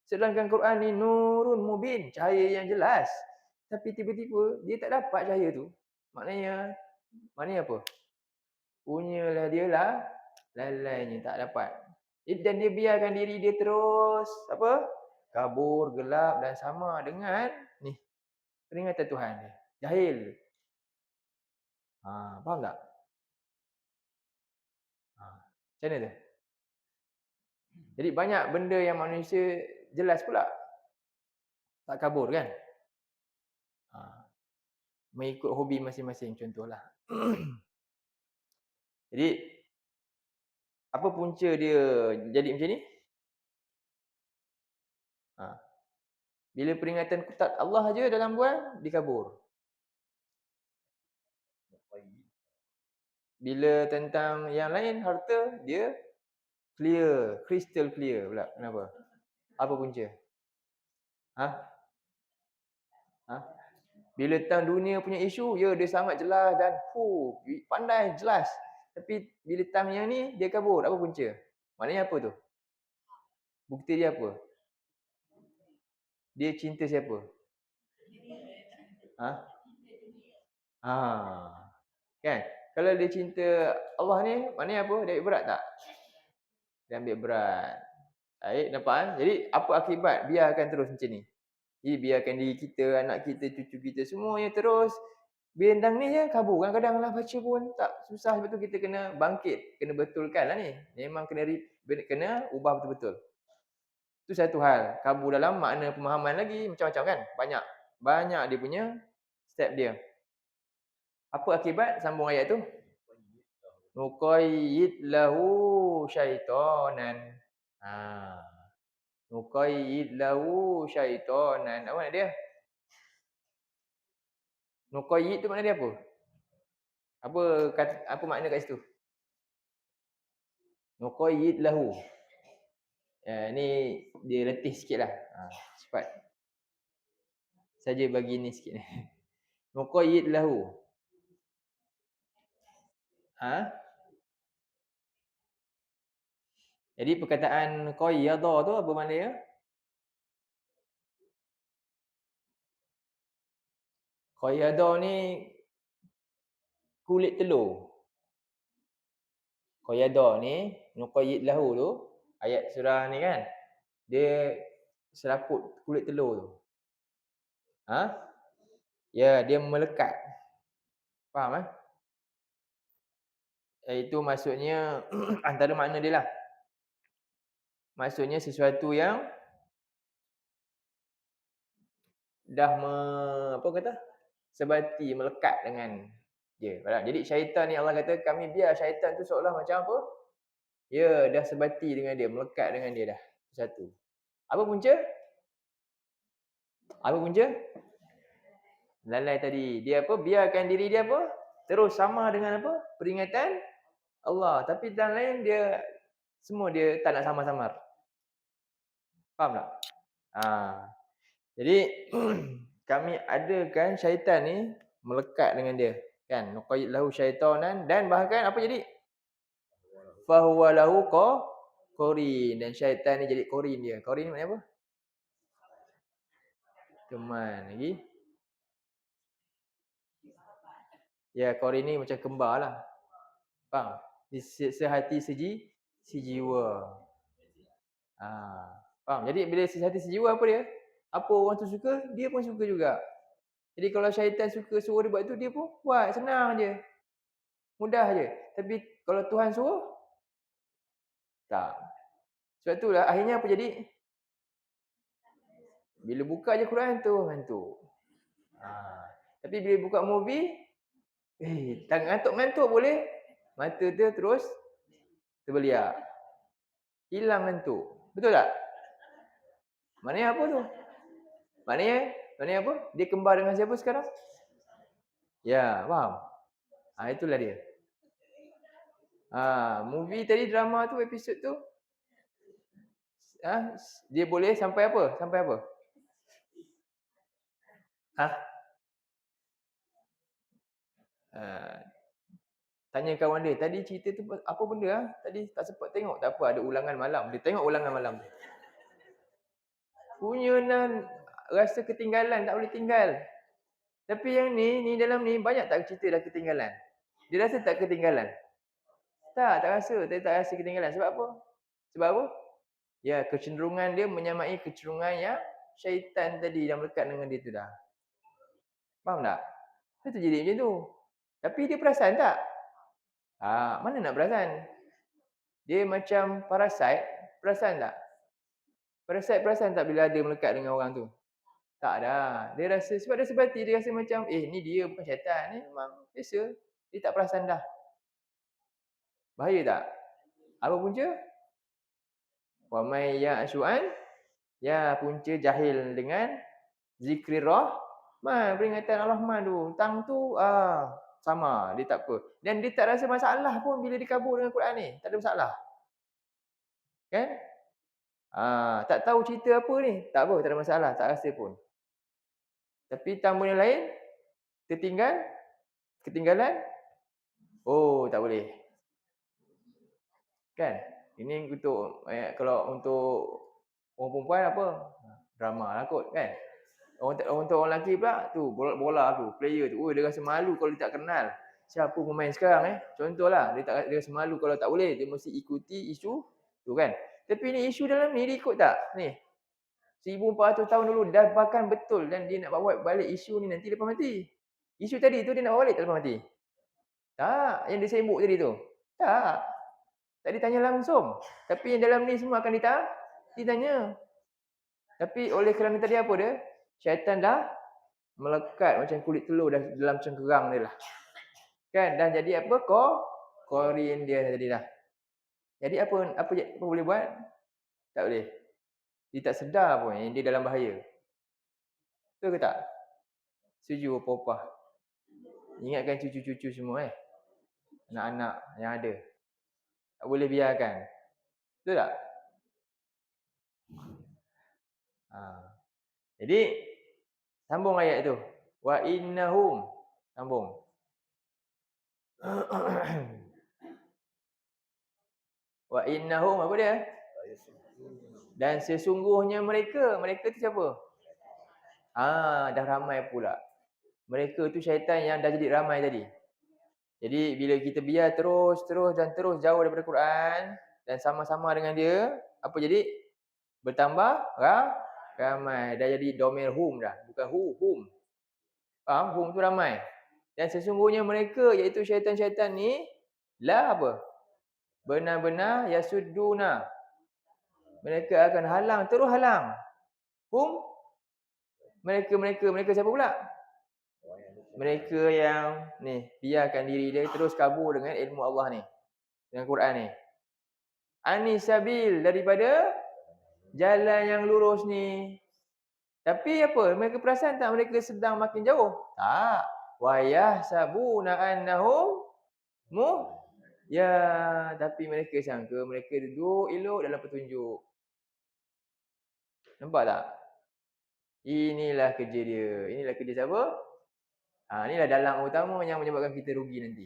Sedangkan Quran ni nurun mubin, cahaya yang jelas. Tapi tiba-tiba dia tak dapat cahaya tu. Maknanya apa? Punyalah dia lah lalainya tak dapat. Dan dia biarkan diri dia terus apa? Kabur, gelap dan sama dengan ni peringatan Tuhan dia. Jahil. Faham tak? Macam mana tu? Jadi banyak benda yang manusia jelas pula. Tak kabur kan? Mengikut hobi masing-masing contohlah. Jadi apa punca dia jadi macam ni? Bila peringatan kutat Allah aja dalam bulan dikabur. Bila tentang yang lain harta dia clear, crystal clear pula. Kenapa? Apa punca? Bila tentang dunia punya isu, ya dia sangat jelas dan pandai jelas. Tapi bila tentang yang ni dia kabur. Apa punca? Maknanya apa tu? Bukti dia apa? Dia cinta siapa? Kan? Kalau dia cinta Allah ni, maknanya apa? Dia ambil berat tak? Dia ambil berat. Baik, nampak kan? Jadi apa akibat? Biarkan terus macam ni. Jadi biarkan diri kita, anak kita, cucu kita semuanya terus bintang ni je kabur. Kadang-kadang lah baca pun tak susah. Sebab tu kita kena bangkit. Kena betulkan lah ni. Memang kena ubah betul-betul. Itu satu hal. Kabur dalam makna pemahaman lagi macam-macam kan? Banyak dia punya step dia. Apa akibat? Sambung ayat tu. Nuqayyid lahu syaitanan. Nuqayyid lahu syaitanan. Apa makna dia? Nuqayyid tu makna dia apa? Apa makna kat situ? Nuqayyid lahu. Ni dia letih sikitlah. Cepat. Saja bagi ni sikit. Nuqayyid lahu. Jadi perkataan qayyada tu apa makna dia? Qayyada ni kulit telur. Qayyada ni nuqayyid lahu tu ayat surah ni kan. Dia seraput kulit telur tu. Ya, dia melekat. Faham Itu maksudnya antara makna dia lah. Maksudnya sesuatu yang dah sebati, melekat dengan dia. Jadi syaitan ni Allah kata kami biar syaitan tu seolah macam apa? Ya, dah sebati dengan dia, melekat dengan dia dah. Satu. Apa punca? Lalai tadi. Dia apa? Biarkan diri dia apa? Terus sama dengan apa? Peringatan Allah. Tapi dan lain dia semua dia tak nak samar-samar. Faham tak? Jadi kami adakan syaitan ni melekat dengan dia, Kan nuqayyid lahu syaitanan, dan bahkan apa jadi? Fahuwa lahu qarin, dan syaitan ni jadi qarin dia. Qarin ni maknanya apa? Teman lagi. Ya, qarin ni macam kembar lah. Faham? Sehati sejiwa. Faham? Jadi bila sehati sejiwa apa dia? Apa orang tu suka, dia pun suka juga. Jadi kalau syaitan suka suruh dia buat tu, dia pun buat. Senang je. Mudah je. Tapi kalau Tuhan suruh, tak. Sebab tu lah akhirnya apa jadi? Bila buka je Quran tu ngantuk. Tapi bila buka movie, tak ngantuk-ngantuk boleh, mata dia terus terbeliak. Hilang ngantuk. Betul tak? Maknanya apa tu? Maknanya apa? Dia kembar dengan siapa sekarang? Ya, faham? Itulah dia. Movie tadi, drama tu, episod tu, dia boleh sampai apa? Sampai apa? Tanya kawan dia, tadi cerita tu apa benda? Tadi tak sempat tengok. Tak apa, ada ulangan malam. Dia tengok ulangan malam. Punya rasa ketinggalan, tak boleh tinggal. Tapi yang ni dalam ni banyak tak cerita dah ketinggalan. Dia rasa tak ketinggalan? Tak rasa. Dia tak rasa ketinggalan. Sebab apa? Sebab apa? Ya, kecenderungan dia menyamai kecenderungan yang syaitan tadi yang melekat dengan dia tu dah. Faham tak? Itu jadi macam tu. Tapi dia perasan tak? Mana nak perasan? Dia macam parasite. Perasan tak? Parasite perasan tak bila dia melekat dengan orang tu? Tak dah. Dia rasa, sebab dia sebati, dia rasa macam, ni dia bukan syaitan. Ni memang biasa. Dia tak perasan dah. Bahaya tak? Apa punca? Wa may ya'shu'an, ya punca jahil dengan zikri Rahman, peringatan Ar-Rahman tu. Tang tu sama, dia tak apa. Dan dia tak rasa masalah pun bila dikabur dengan Quran ni. Tak ada masalah. Kan? Tak tahu cerita apa ni. Tak apa, tak ada masalah. Tak rasa pun. Tapi tambah yang lain, ketinggalan, tak boleh. Kan? Ini untuk, kalau untuk orang perempuan apa? Drama lah kot, kan? Untuk orang lelaki pula, tu bola tu, player tu. Dia rasa malu kalau dia tak kenal siapa pemain sekarang. Contohlah, dia rasa malu kalau tak boleh. Dia mesti ikuti isu tu, kan? Tapi ni isu dalam ni, dia ikut tak? Ni, 1400 tahun dulu dah bahkan betul, dan dia nak bawa balik isu ni nanti lepas mati. Isu tadi tu dia nak bawa balik tak lepas mati? Tak, yang dia sembuk tadi tu. Tak. Tak ditanya langsung. Tapi yang dalam ni semua akan ditanya. Tapi oleh kerana tadi apa dia? Syaitan dah melekat macam kulit telur dah dalam cengkerang dia lah. Kan? Dan jadi apa? Korin dia tadi dah. Jadi apa boleh buat? Tak boleh. Dia tak sedar pun dia dalam bahaya. Betul ke tak? Setuju apa-apa? Ingatkan cucu-cucu semua anak-anak yang ada. Tak boleh biarkan. Betul tak? Jadi sambung ayat tu. Wa innahum. Sambung. Wa innahum apa dia? Dan sesungguhnya mereka tu siapa? Dah ramai pula. Mereka tu syaitan yang dah jadi ramai tadi. Jadi bila kita biar terus jauh daripada Quran dan sama-sama dengan dia, apa jadi? Bertambah ramai. Dah jadi domir hum dah, bukan hum. Faham? Hum tu ramai. Dan sesungguhnya mereka, iaitu syaitan-syaitan ni, lah apa? Benar-benar yasudduna. Mereka akan terus halang. Hum? Mereka siapa pula? Mereka yang ni biarkan diri dia terus kabur dengan ilmu Allah ni, dengan Quran ni. Anisabil, daripada jalan yang lurus ni. Tapi apa? Mereka perasan tak mereka sedang makin jauh? Tak. Wa yahsabuna annahum tapi mereka sangka mereka duduk elok dalam petunjuk. Nampak tak? Inilah kerja dia. Inilah kerja siapa? Inilah dalang utama yang menyebabkan kita rugi nanti.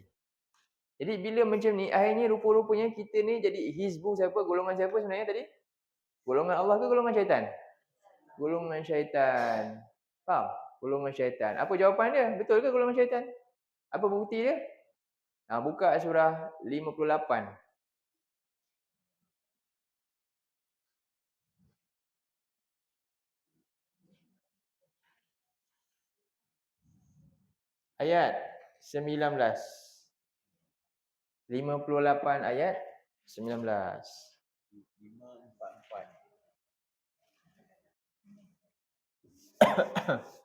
Jadi bila macam ni, akhirnya rupa-rupanya kita ni jadi hizbu siapa? Golongan siapa sebenarnya tadi? Golongan Allah ke golongan syaitan? Golongan syaitan. Faham? Golongan syaitan. Apa jawapan dia? Betul ke golongan syaitan? Apa bukti dia? Buka surah 58. Ayat 19. 58 ayat 19. 544.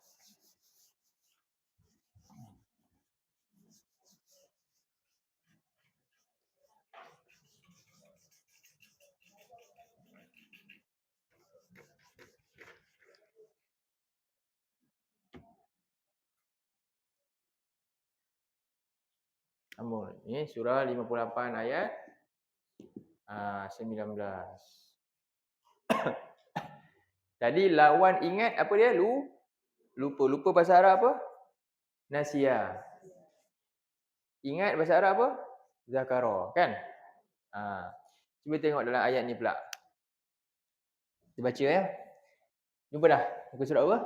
Ambon. Ini surah 58 ayat 19. Tadi lawan ingat apa dia? Lupa. Lupa bahasa Arab apa? Nasia. Ingat bahasa Arab apa? Zakara, kan? Cuba tengok dalam ayat ni pula. Kita baca ya. Jumpa dah. Muka surat apa?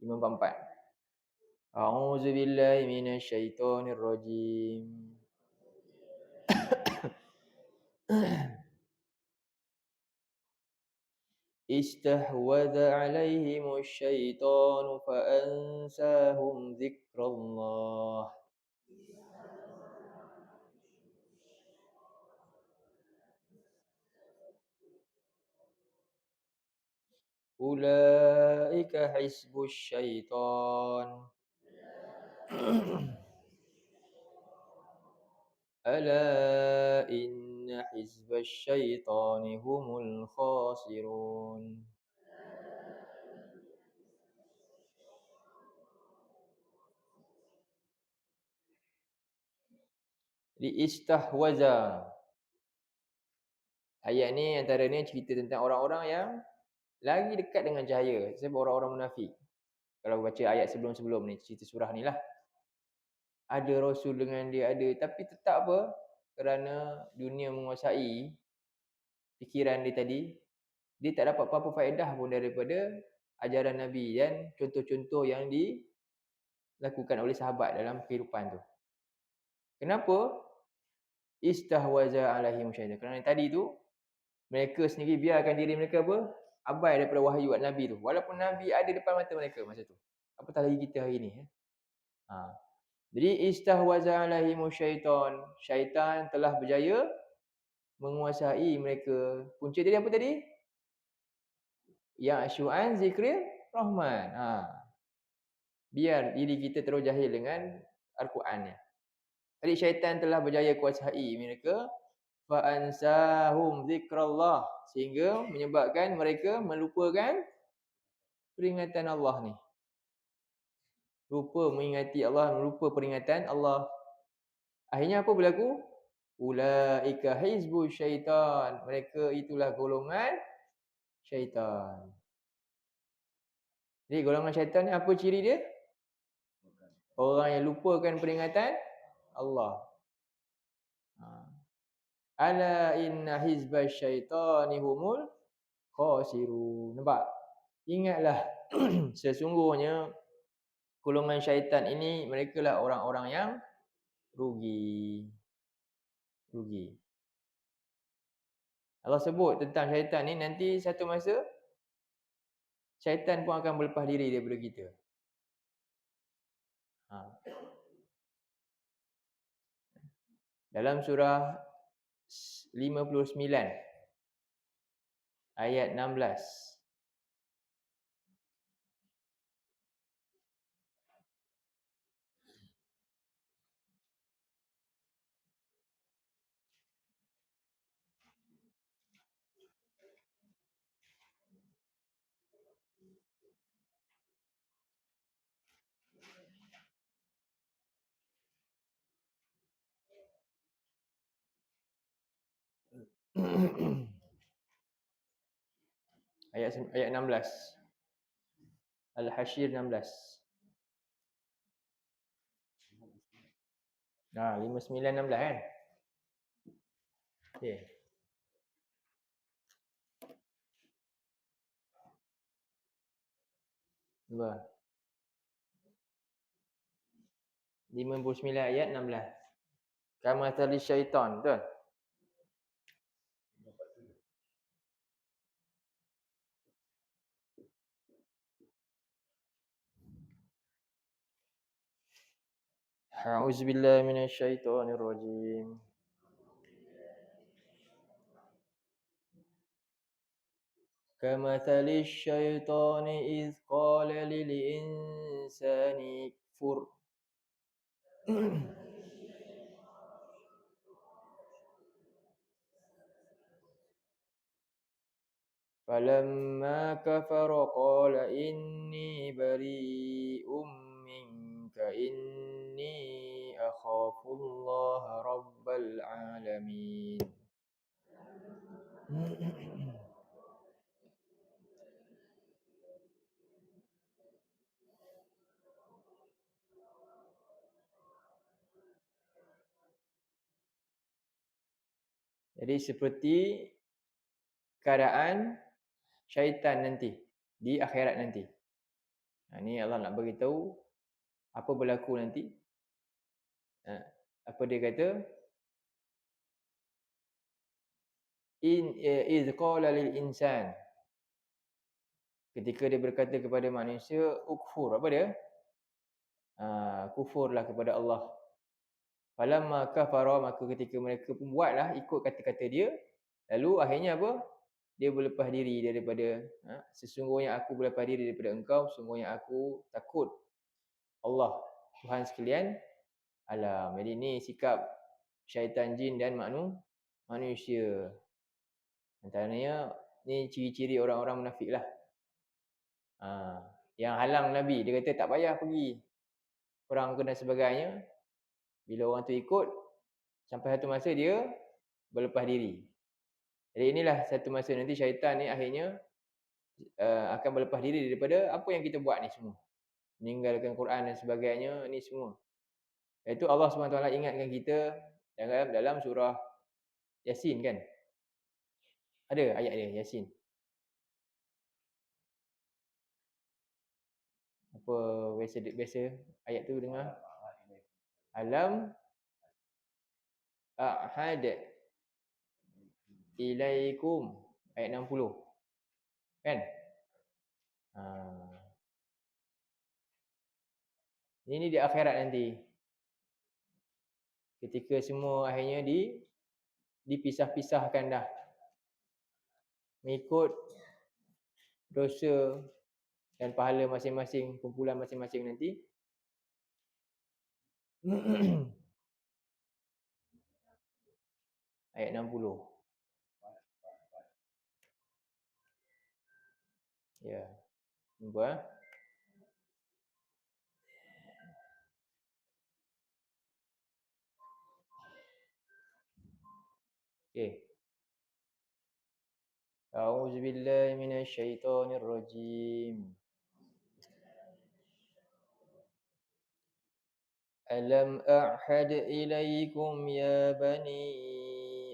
544. A'udzubillahi minasyaitonirrajim. استحوذ عليهم الشيطان فأنساهم ذكر الله أولئك حزب الشيطان ألا إن حزب الشيطان هم الخاسرون. Istahwaza. Ayat ni antara ni cerita tentang orang-orang yang lagi dekat dengan cahaya. Sebab orang-orang munafik. Kalau baca ayat sebelum-sebelum ni, cerita surah ni lah. Ada Rasul dengan dia ada. Tapi tetap apa? Kerana dunia menguasai fikiran dia tadi, dia tak dapat apa-apa faedah pun daripada ajaran Nabi dan contoh-contoh yang dilakukan oleh sahabat dalam kehidupan tu. Kenapa? Istahwaza alaihim syaitan. Kerana tadi tu mereka sendiri biarkan diri mereka apa? Abai daripada wahyu Nabi tu. Walaupun Nabi ada depan mata mereka masa tu. Apatah lagi kita hari ni. Jadi istahwaza alaihim syaitan. Syaitan telah berjaya menguasai mereka. Punca tadi apa tadi? Ya'shu'an zikril rahman. Biar diri kita terus jahil dengan Al-Quran ni. Tadi syaitan telah berjaya kuasai mereka. Fa'ansahum zikrallah. Sehingga menyebabkan mereka melupakan peringatan Allah ni. Lupa mengingati Allah, melupa peringatan Allah. Akhirnya apa berlaku? Ulaika hizbu syaitan. Mereka itulah golongan syaitan. Jadi golongan syaitan ni apa ciri dia? Orang yang lupakan peringatan Allah. Ala inna hizbasy syaitani humul khasirun. Nampak? Ingatlah sesungguhnya golongan syaitan ini mereka lah orang-orang yang rugi. Rugi. Allah sebut tentang syaitan ni nanti satu masa syaitan pun akan berlepas diri daripada kita. Dalam surah 59 ayat 16. ayat 16. Al-Hasyr 16. Nah, 5, 9, 16 kan? Okey. Cuba. 59 ayat 16. Kamathali syaitan, betul? A'udzubillahi minasyaitonirrajim. Kamathali syaitani idh qala lil insani kfur. فلما كفر قال إني بريء منك إني أخاف الله رب العالمين. Jadi seperti keadaan syaitan nanti di akhirat nanti. Ni Allah nak beritahu apa berlaku nanti. Apa dia kata? Iz qala lil insan. Ketika dia berkata kepada manusia, ukfur. Apa dia? Kufurlah kepada Allah. Falamma kafara, maka ketika mereka pun buatlah ikut kata-kata dia, lalu akhirnya apa? Dia berlepas diri daripada sesungguhnya aku berlepas diri daripada engkau, sesungguhnya aku takut Allah Tuhan sekalian alam. Jadi ni sikap syaitan jin dan manusia. Antaranya ni ciri-ciri orang-orang munafik lah. Yang halang Nabi, dia kata tak payah pergi perang ke dan sebagainya. Bila orang tu ikut, sampai satu masa dia berlepas diri. Jadi inilah satu masa nanti syaitan ni akhirnya akan berlepas diri daripada apa yang kita buat ni semua. Meninggalkan Quran dan sebagainya ni semua. Iaitu Allah SWT ingatkan kita dalam surah Yasin kan. Ada ayat dia Yasin. Apa biasa ayat tu dengar? Alam a'had ilaikum, ayat 60. Kan? Ini di akhirat nanti. Ketika semua akhirnya dipisah-pisahkan dah. Mengikut dosa dan pahala masing-masing, kumpulan masing-masing nanti. Ayat 60. Ya. Jumpa. Okey. A'udzubillahi minasyaitonirrajim. Alam a'had ilaikum ya bani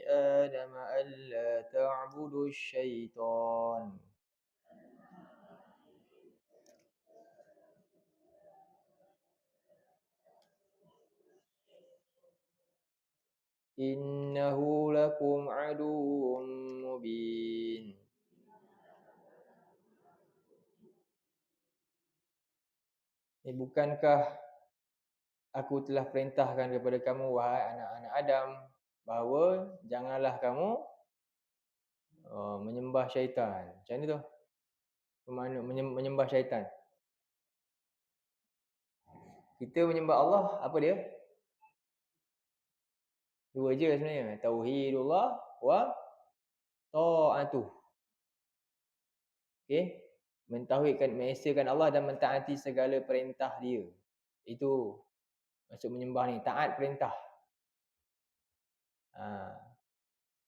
Adam alla ta'budu syaitan. Innahu lakum aduwwum mubin. Bukankah aku telah perintahkan kepada kamu wahai anak-anak Adam bahawa janganlah kamu menyembah syaitan. Macam mana tu? Menyembah syaitan. Kita menyembah Allah, apa dia? Dua je sebenarnya. Tauhidullah wa ta'atuh. Okey? Mentauhidkan, mengesakan Allah dan mentaati segala perintah dia. Itu maksud menyembah ni, taat perintah.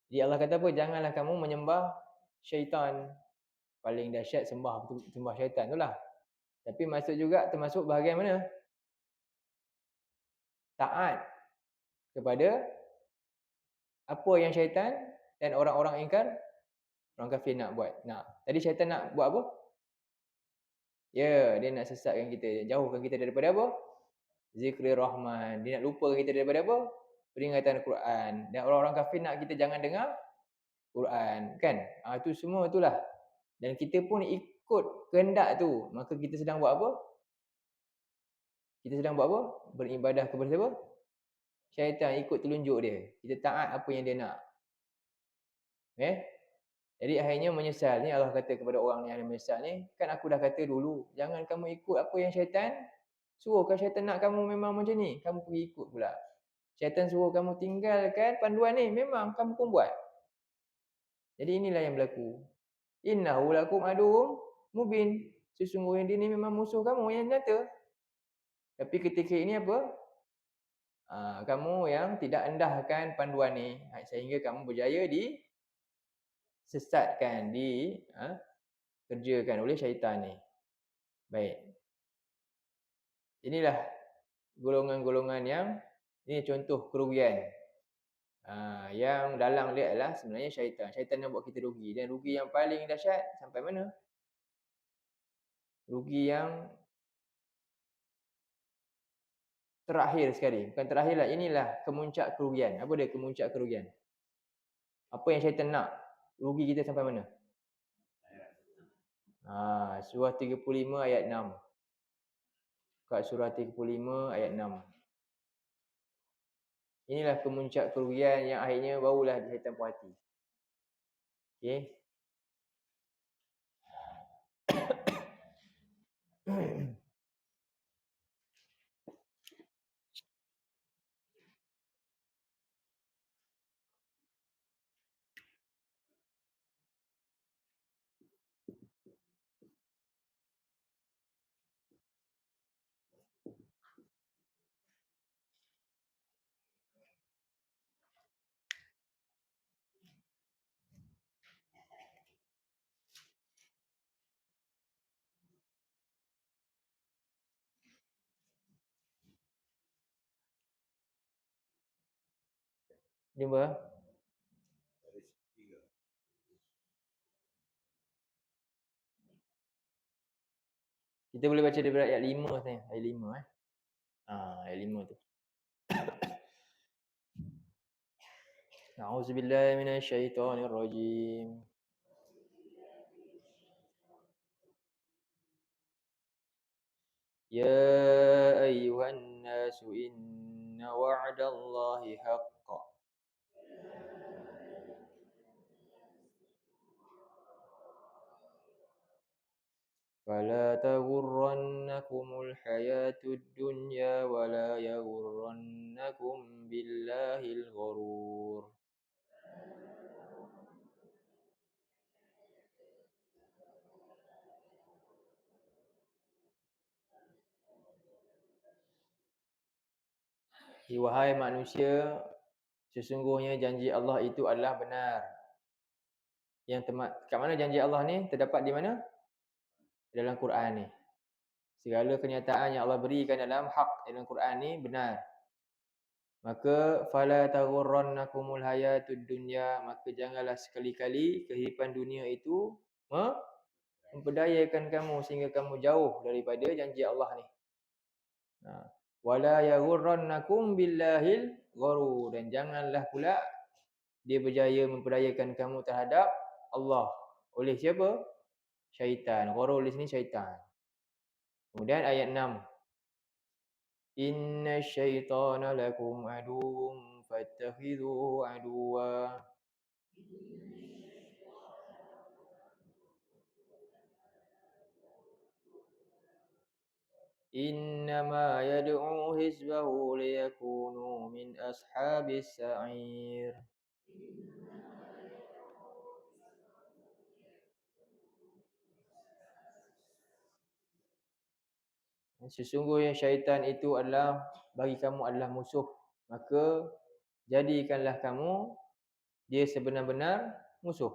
Jadi Allah kata apa? Janganlah kamu menyembah syaitan. Paling dahsyat sembah syaitan tu lah. Tapi maksud juga termasuk bahagian mana? Taat kepada apa yang syaitan dan orang-orang ingkar, orang kafir nak buat. Tadi syaitan nak buat apa? Ya, dia nak sesatkan kita, jauhkan kita daripada apa? Zikri Rahman. Dia nak lupakan kita daripada apa? Peringatan Quran. Dan orang-orang kafir nak kita jangan dengar Quran, kan? Itu semua itulah. Dan kita pun ikut kehendak tu, maka kita sedang buat apa? Kita sedang buat apa? Beribadah kepada siapa? Syaitan, ikut telunjuk dia. Kita taat apa yang dia nak. Jadi akhirnya menyesal ni, Allah kata kepada orang yang menyesal ni, kan aku dah kata dulu, jangan kamu ikut apa yang syaitan suruh. Kalau syaitan nak kamu memang macam ni, kamu pergi ikut pula. Syaitan suruh kamu tinggalkan panduan ni, memang kamu pun buat. Jadi inilah yang berlaku. Innahu lakum aduwwum mubin. Sesungguhnya dia ni memang musuh kamu yang nyata. Tapi ketika ini apa? Kamu yang tidak endahkan panduan ni, sehingga kamu berjaya disesatkan, kerjakan oleh syaitan ni. Baik. Inilah golongan-golongan yang, ini contoh kerugian. Yang dalam dia adalah sebenarnya syaitan. Syaitan yang buat kita rugi. Dan rugi yang paling dahsyat sampai mana? Rugi yang terakhir sekali. Bukan terakhir lah. Inilah kemuncak kerugian. Apa dia kemuncak kerugian? Apa yang syaitan nak? Rugi kita sampai mana? Surah 35 ayat 6. Kat surah 35 ayat 6. Inilah kemuncak kerugian yang akhirnya barulah syaitan puas hati. Okey. Jumpa. Kita boleh baca daripada ayat 5 sebenarnya. Ayat 5 ayat 5 tu. A'udzubillahi minasyaitonirrajim. Ya ayyuhan nasu inna wa'dallahi haqqan. Fala taghurrannakumul hayatud dunya wala yaghurrannakum billahil ghurur. Wahai manusia, sesungguhnya janji Allah itu adalah benar. Yang kat mana janji Allah ni? Terdapat di mana? Dalam Quran ni. Segala kenyataan yang Allah berikan dalam hak dalam Quran ni benar. Maka fala taghurrannakumul hayatud dunya, maka janganlah sekali-kali kehidupan dunia itu memperdayakan kamu sehingga kamu jauh daripada janji Allah ni. Wala yaghurrannakum billahil ghurur, dan janganlah pula dia berjaya memperdayakan kamu terhadap Allah. Oleh siapa? Syaitan. Ghurur di sini syaitan. Kemudian ayat 6. Inna syaitana lakum aduwwum fattakhidhuhu aduwwa. Innama yad'u hizbahu liyakunu min ashabis sa'ir. Sesungguhnya syaitan itu adalah bagi kamu adalah musuh. Maka jadikanlah kamu dia sebenar-benar musuh.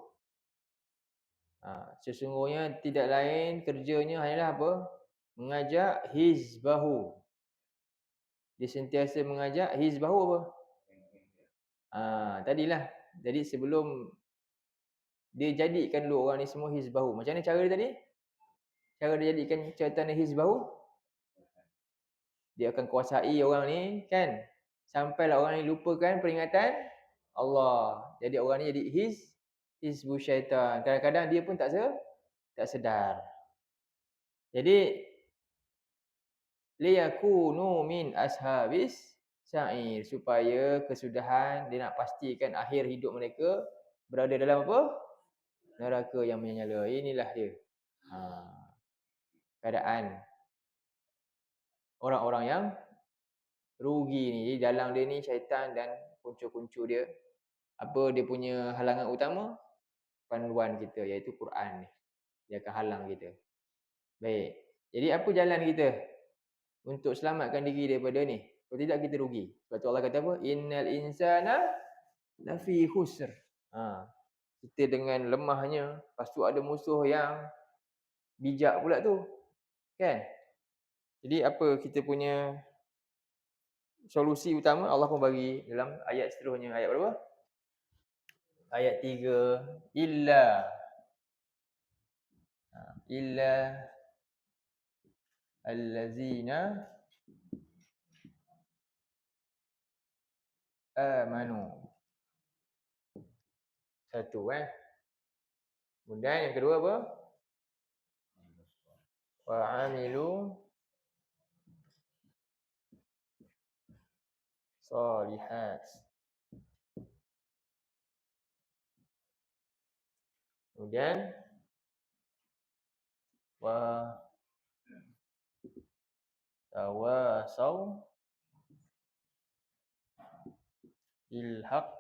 Sesungguhnya tidak lain kerjanya hanyalah apa? Mengajak hizbahu. Dia sentiasa mengajak hizbahu apa? Tadilah. Jadi sebelum dia jadikan dulu orang ni semua hizbahu. Macam mana cara dia tadi? Cara dia jadikan syaitan ni hizbahu, dia akan kuasai orang ni kan. Sampailah orang ni lupakan peringatan Allah. Jadi orang ni jadi hizbu syaitan. Kadang-kadang dia pun tak sedar. Jadi liyakunu min ashabis sa'ir, supaya kesudahan dia nak pastikan akhir hidup mereka berada dalam apa? Neraka yang menyala. Inilah dia. Keadaan orang-orang yang rugi ni. Jadi dalam dia ni syaitan dan kuncu-kuncu dia. Apa dia punya halangan utama? Panduan kita, iaitu Quran ni. Dia akan halang kita. Baik. Jadi apa jalan kita untuk selamatkan diri daripada ni? Kalau tidak kita rugi. Sebab tu Allah kata apa? Innal insana lafi khusr. Kita dengan lemahnya, lepas tu ada musuh yang bijak pula tu. Kan? Jadi apa kita punya solusi utama? Allah pun bagi dalam ayat seterusnya. Ayat berapa? Ayat 3. Illa allazina amanu. Satu Kemudian yang kedua apa? Wa amilu salihat. Kemudian wa tawasaw bil haqq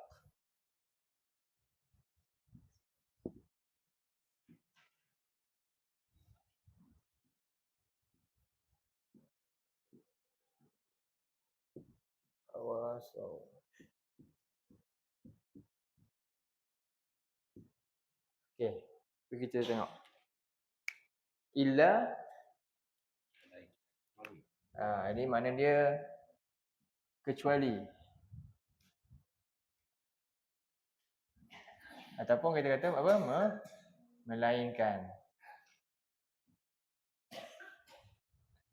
tawasaw. Okey, kita tengok. Illa ini mana dia kecuali. Ataupun kita kata apa? Melainkan.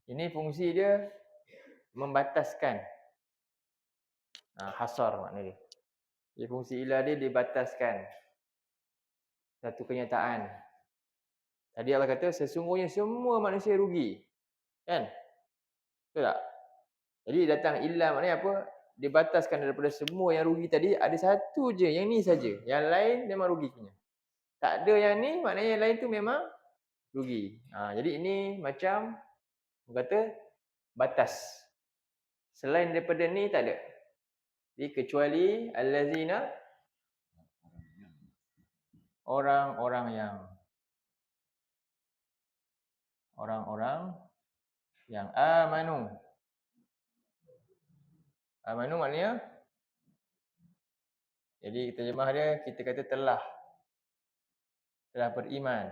Ini fungsi dia membataskan. Hasar makna dia. Jadi fungsi illa dia dibataskan satu kenyataan. Tadi Allah kata sesungguhnya semua manusia rugi. Kan? Betul tak? Jadi datang illa maknanya apa? Dibataskan daripada semua yang rugi tadi, ada satu je, yang ni saja. Yang lain memang rugi punya. Tak ada yang ni, maknanya yang lain tu memang rugi. Jadi ini macam kata batas. Selain daripada ni tak ada. Jadi kecuali allazina, orang-orang yang amanu. Amanu maknanya, jadi terjemah dia kita kata telah beriman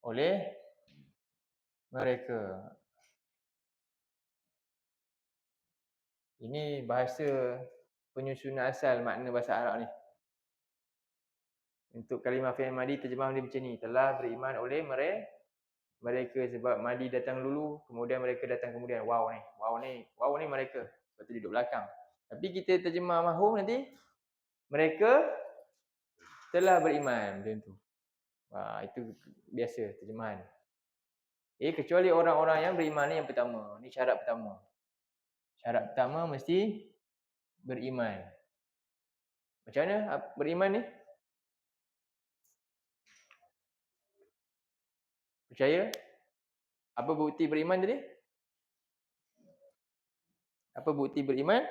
oleh mereka. Ini bahasa penyusunan asal makna bahasa Arab ni. Untuk kalimah fi'il madi terjemah dia macam ni, telah beriman oleh mereka, sebab madi datang dulu, kemudian mereka datang kemudian. Wow ni mereka. Sebab tu duduk belakang. Tapi kita terjemah mahum nanti, mereka telah beriman, macam tu. Itu biasa terjemahan. Kecuali orang-orang yang beriman ni yang pertama. Ni syarat pertama. Syarat pertama mesti beriman. Macam mana beriman ni? Percaya? Apa bukti beriman tadi? Apa bukti beriman?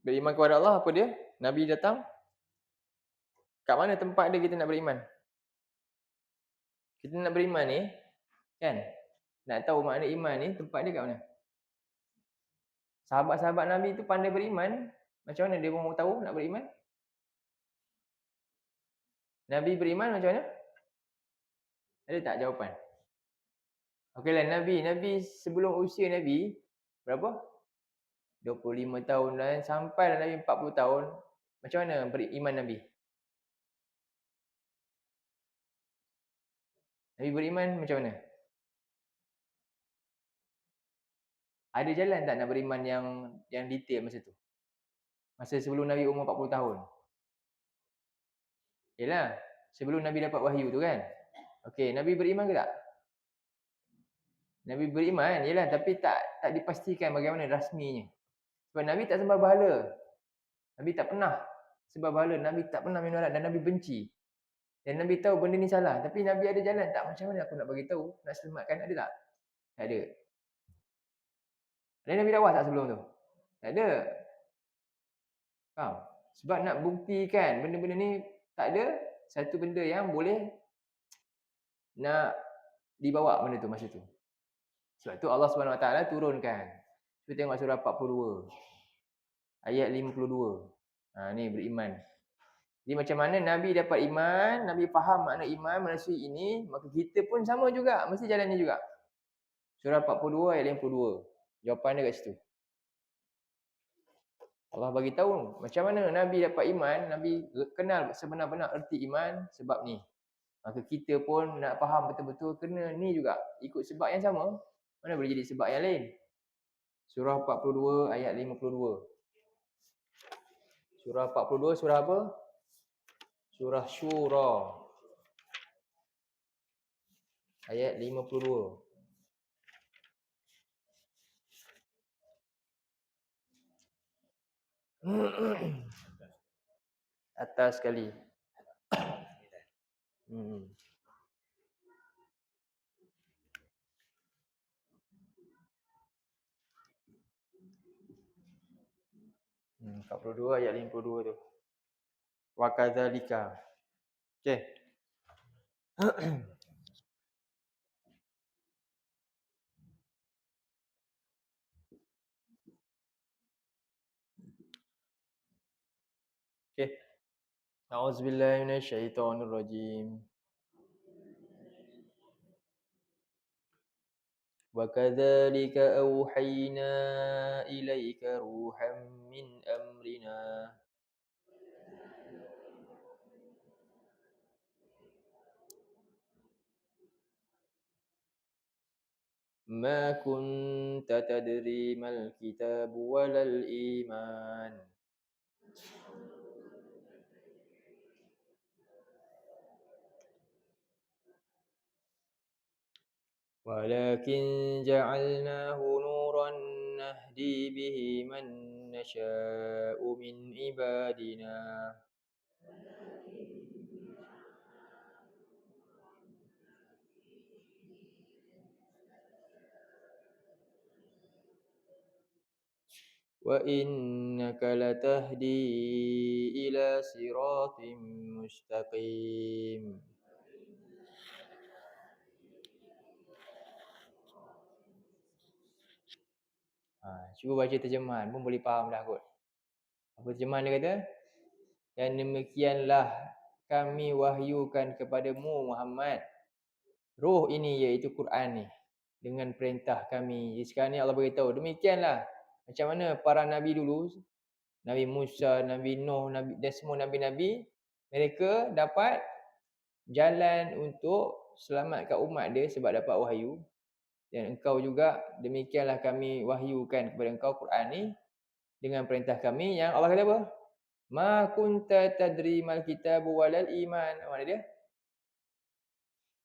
Beriman kepada Allah apa dia? Nabi datang. Kat mana tempat dia kita nak beriman? Kita nak beriman ni, kan? Nak tahu makna iman ni, tempat dia kat mana? Sahabat-sahabat Nabi tu pandai beriman. Macam mana dia mahu tahu nak beriman? Nabi beriman macam mana? Ada tak jawapan? Okeylah, Nabi sebelum usia Nabi berapa? 25 tahun dan sampai Nabi 40 tahun. Macam mana beriman Nabi? Nabi beriman macam mana? Ada jalan tak nak beriman yang detail masa tu? Masa sebelum Nabi umur 40 tahun. Yalah, sebelum Nabi dapat wahyu tu kan. Okey, Nabi beriman ke tak? Nabi beriman, yalah, tapi tak dipastikan bagaimana rasminya. Sebab Nabi tak sembah berhala. Nabi tak pernah sembah berhala, Nabi tak pernah minum arak dan Nabi benci. Dan Nabi tahu benda ni salah, tapi Nabi ada jalan tak? Macam mana aku nak bagi tahu, nak selamatkan, ada tak? Tak ada. Dan Nabi dakwah tak sebelum tu? Tak ada. Faham? Sebab nak buktikan benda-benda ni tak ada satu benda yang boleh nak dibawa benda tu masa tu. Sebab tu Allah Subhanahu Wa Taala turunkan. Kita tengok surah 42 ayat 52. Ni beriman. Jadi macam mana Nabi dapat iman, Nabi faham makna iman, manusia ini, maka kita pun sama juga, mesti jalan ni juga. Surah 42 ayat 52. Jawapan dia kat situ. Allah bagi tahu macam mana Nabi dapat iman, Nabi kenal sebenar-benar erti iman sebab ni. Maka kita pun nak faham betul-betul kena ni juga, ikut sebab yang sama. Mana boleh jadi sebab yang lain? Surah 42 ayat 52. Surah 42 surah apa? Surah Syura. Ayat 52. Atas sekali. 42 ayat 52 tu. Wa kadzalika. Okey. Okey. A'udzubillahi minasyaitonirrajim. Wa kadzalika auhayna ilaika ruham min amrina. Ma kunta tadri mal kitab walal iman. Walakin ja'alnahu nuran nahdi bihi man nasha'u min ibadina. Wa innaka latahdi ila siratim mustaqim. Cuba baca terjemahan pun boleh faham dah kot. Apa terjemahan dia kata? Dan demikianlah kami wahyukan kepadamu Muhammad Ruh ini iaitu Quran ni dengan perintah kami. Jadi sekarang ni Allah beritahu demikianlah macam mana para nabi dulu, Nabi Musa, Nabi Nuh, Nabi dan semua nabi-nabi, mereka dapat jalan untuk selamatkan umat dia sebab dapat wahyu. Dan engkau juga demikianlah kami wahyukan kepada engkau Quran ni dengan perintah kami yang Allah kata apa? Ma kunta tadri mal kitabu walal iman. Mana dia?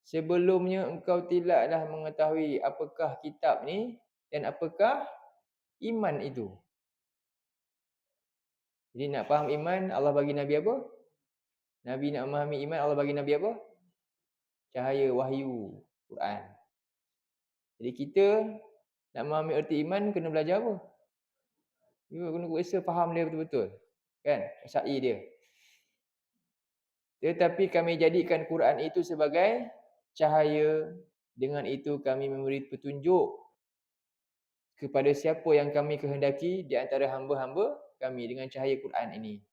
Sebelumnya engkau tidaklah mengetahui apakah kitab ni dan apakah iman itu. Jadi nak faham iman, Allah bagi Nabi apa? Nabi nak memahami iman, Allah bagi Nabi apa? Cahaya wahyu Quran. Jadi kita nak memahami erti iman kena belajar apa? You kena kuasa faham dia betul-betul. Kan? Sa'i dia. Tetapi kami jadikan Quran itu sebagai cahaya. Dengan itu kami memberi petunjuk kepada siapa yang kami kehendaki di antara hamba-hamba kami dengan cahaya Quran ini.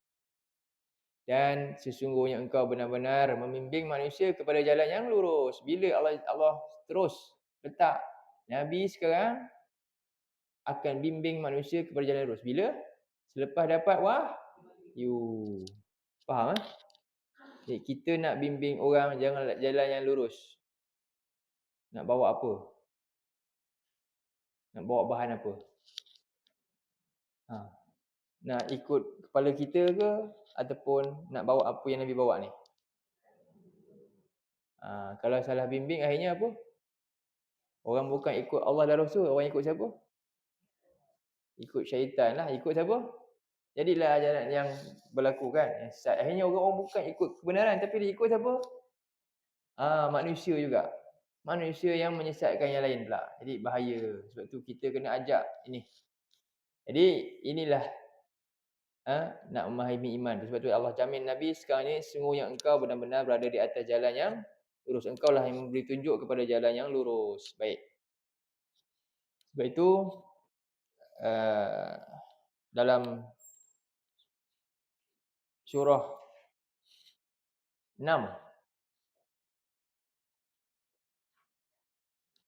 Dan sesungguhnya engkau benar-benar membimbing manusia kepada jalan yang lurus. Bila Allah terus letak Nabi sekarang akan bimbing manusia kepada jalan lurus. Bila? Selepas dapat wahyu. Faham? Jadi kita nak bimbing orang jangan jalan yang lurus. Nak bawa apa? Nak bawa bahan apa? Nak ikut kepala kita ke? Ataupun nak bawa apa yang Nabi bawa ni? Kalau salah bimbing akhirnya apa? Orang bukan ikut Allah dan Rasul, orang ikut siapa? Ikut syaitan lah. Ikut siapa? Jadilah ajaran yang berlaku kan. Akhirnya orang bukan ikut kebenaran, tapi dia ikut siapa? Manusia juga. Manusia yang menyesatkan yang lain pula. Jadi bahaya. Sebab tu kita kena ajak ini. Jadi inilah nak memahami iman. Sebab tu Allah jamin Nabi sekarang ni sungguhnya engkau benar-benar berada di atas jalan yang lurus. Engkau lah yang memberi tunjuk kepada jalan yang lurus. Baik. Sebab itu dalam surah 6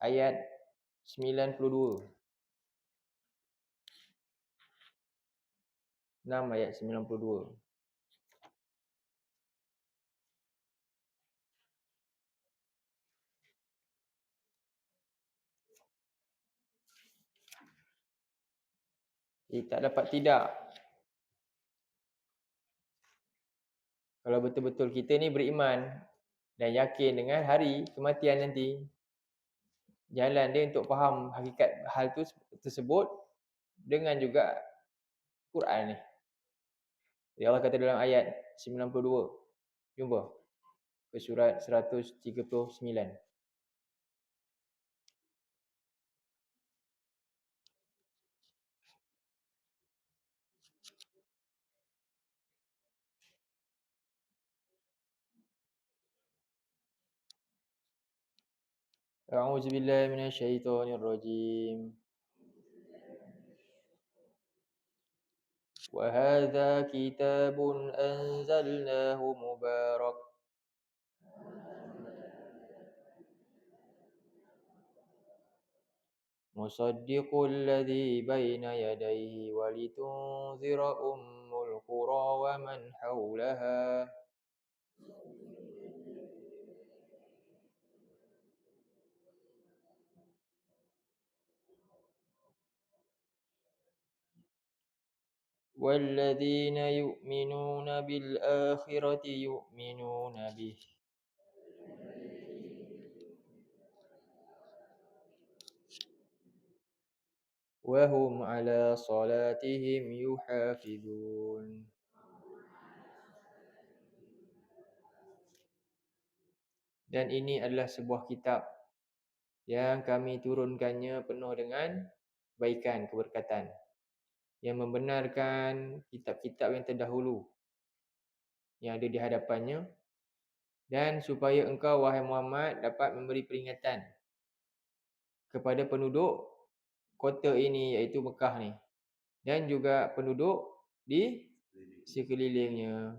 ayat 92. 6 ayat 92. Tak dapat tidak. Kalau betul-betul kita ni beriman dan yakin dengan hari kematian nanti, jalan dia untuk faham hakikat hal tu tersebut dengan juga Quran ni. Jadi Allah kata dalam ayat 92. Jumpa ke surat 139. A'udzubillahi minasyaitonirrajim. Wa hadza kitabun anzalnahu mubarak musaddiqul ladzi baina yadayhi wa litunzira ummul qura wa man haulaha والذين يؤمنون بالآخرة يؤمنون به وهم على صلاتهم يحافظون. Dan ini adalah sebuah kitab yang kami turunkannya penuh dengan kebaikan, keberkatan, yang membenarkan kitab-kitab yang terdahulu yang ada di hadapannya, dan supaya engkau wahai Muhammad dapat memberi peringatan kepada penduduk kota ini iaitu Mekah ni, dan juga penduduk di sekelilingnya,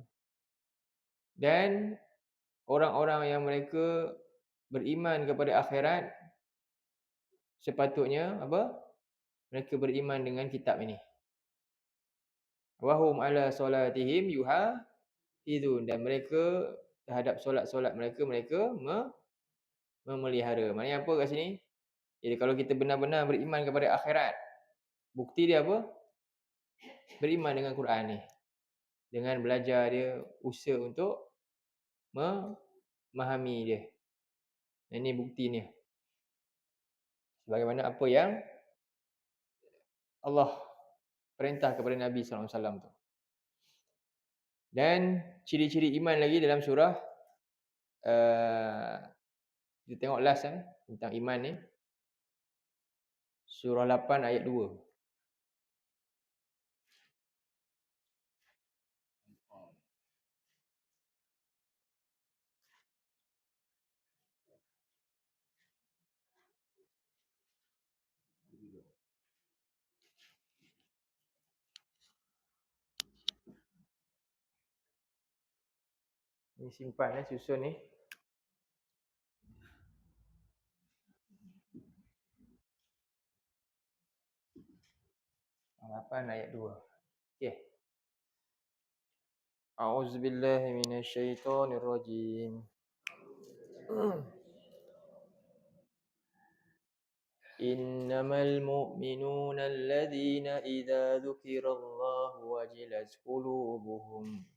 dan orang-orang yang mereka beriman kepada akhirat sepatutnya apa? Mereka beriman dengan kitab ini. Wahum ala solatihim yuhafizun, dan mereka terhadap solat-solat mereka memelihara. Maknanya apa kat sini? Jadi kalau kita benar-benar beriman kepada akhirat, bukti dia apa? Beriman dengan Quran ni. Dengan belajar dia, usaha untuk memahami dia. Ini buktinya. Sebagaimana apa yang Allah perintah kepada Nabi SAW tu. Dan ciri-ciri iman lagi dalam surah kita tengok last tentang iman ni. Surah 8 ayat 2. Ni simpan susun ni. 8 ayat 2. Okey. A'udzubillahi minasyaitonirrajim. Innamal mu'minuna alladhina idza dzukirallahu wajilat qulubuhum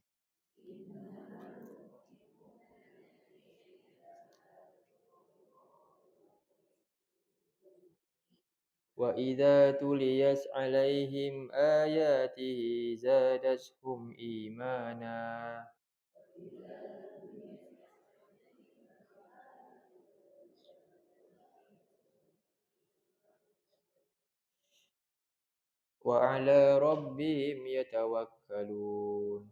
wa idza tuliyat 'alaihim ayatihi zadatuhum imana. Wa 'ala rabbihim yatawakkalun.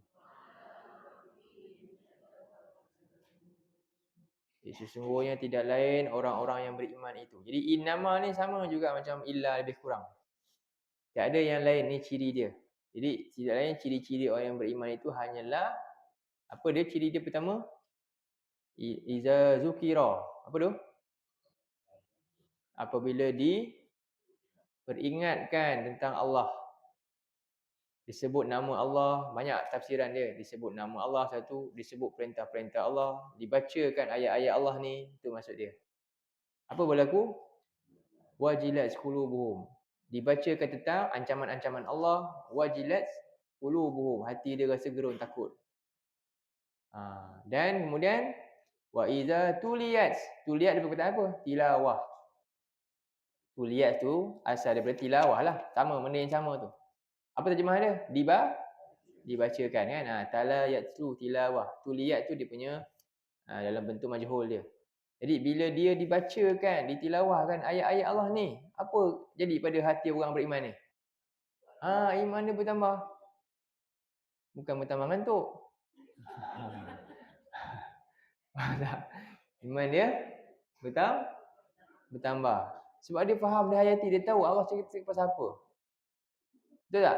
Sesungguhnya tidak lain orang-orang yang beriman itu. Jadi innama ni sama juga macam illa lebih kurang. Tak ada yang lain, ni ciri dia. Jadi tidak lain ciri-ciri orang yang beriman itu hanyalah apa dia ciri dia pertama? Iza zukira. Apa tu? Apabila diperingatkan tentang Allah. Disebut nama Allah, banyak tafsiran dia. Disebut nama Allah satu, disebut perintah-perintah Allah, dibacakan ayat-ayat Allah ni, itu maksud dia. Apa berlaku? Wajilat qulubuhum. Dibacakan tentang ancaman-ancaman Allah, wajilat qulubuhum. Hati dia rasa gerun takut. Dan kemudian wa iza tuliyat. Tuliyat dia perkataan apa? Tilawah. Tuliyat tu asal daripada tilawah lah. Sama, benda yang sama tu. Apa terjemah dia? Dibacakan kan. Tala yatlu tilawah. Tuliyat tu dia punya dalam bentuk majhul dia. Jadi bila dia dibacakan, ditilawahkan ayat-ayat Allah ni, apa jadi pada hati orang beriman ni? Iman dia bertambah. Bukan bertambah ngantuk. Iman dia bertambah. Sebab dia faham, dia hayati, dia tahu Allah cerita pasal apa. Betul tak?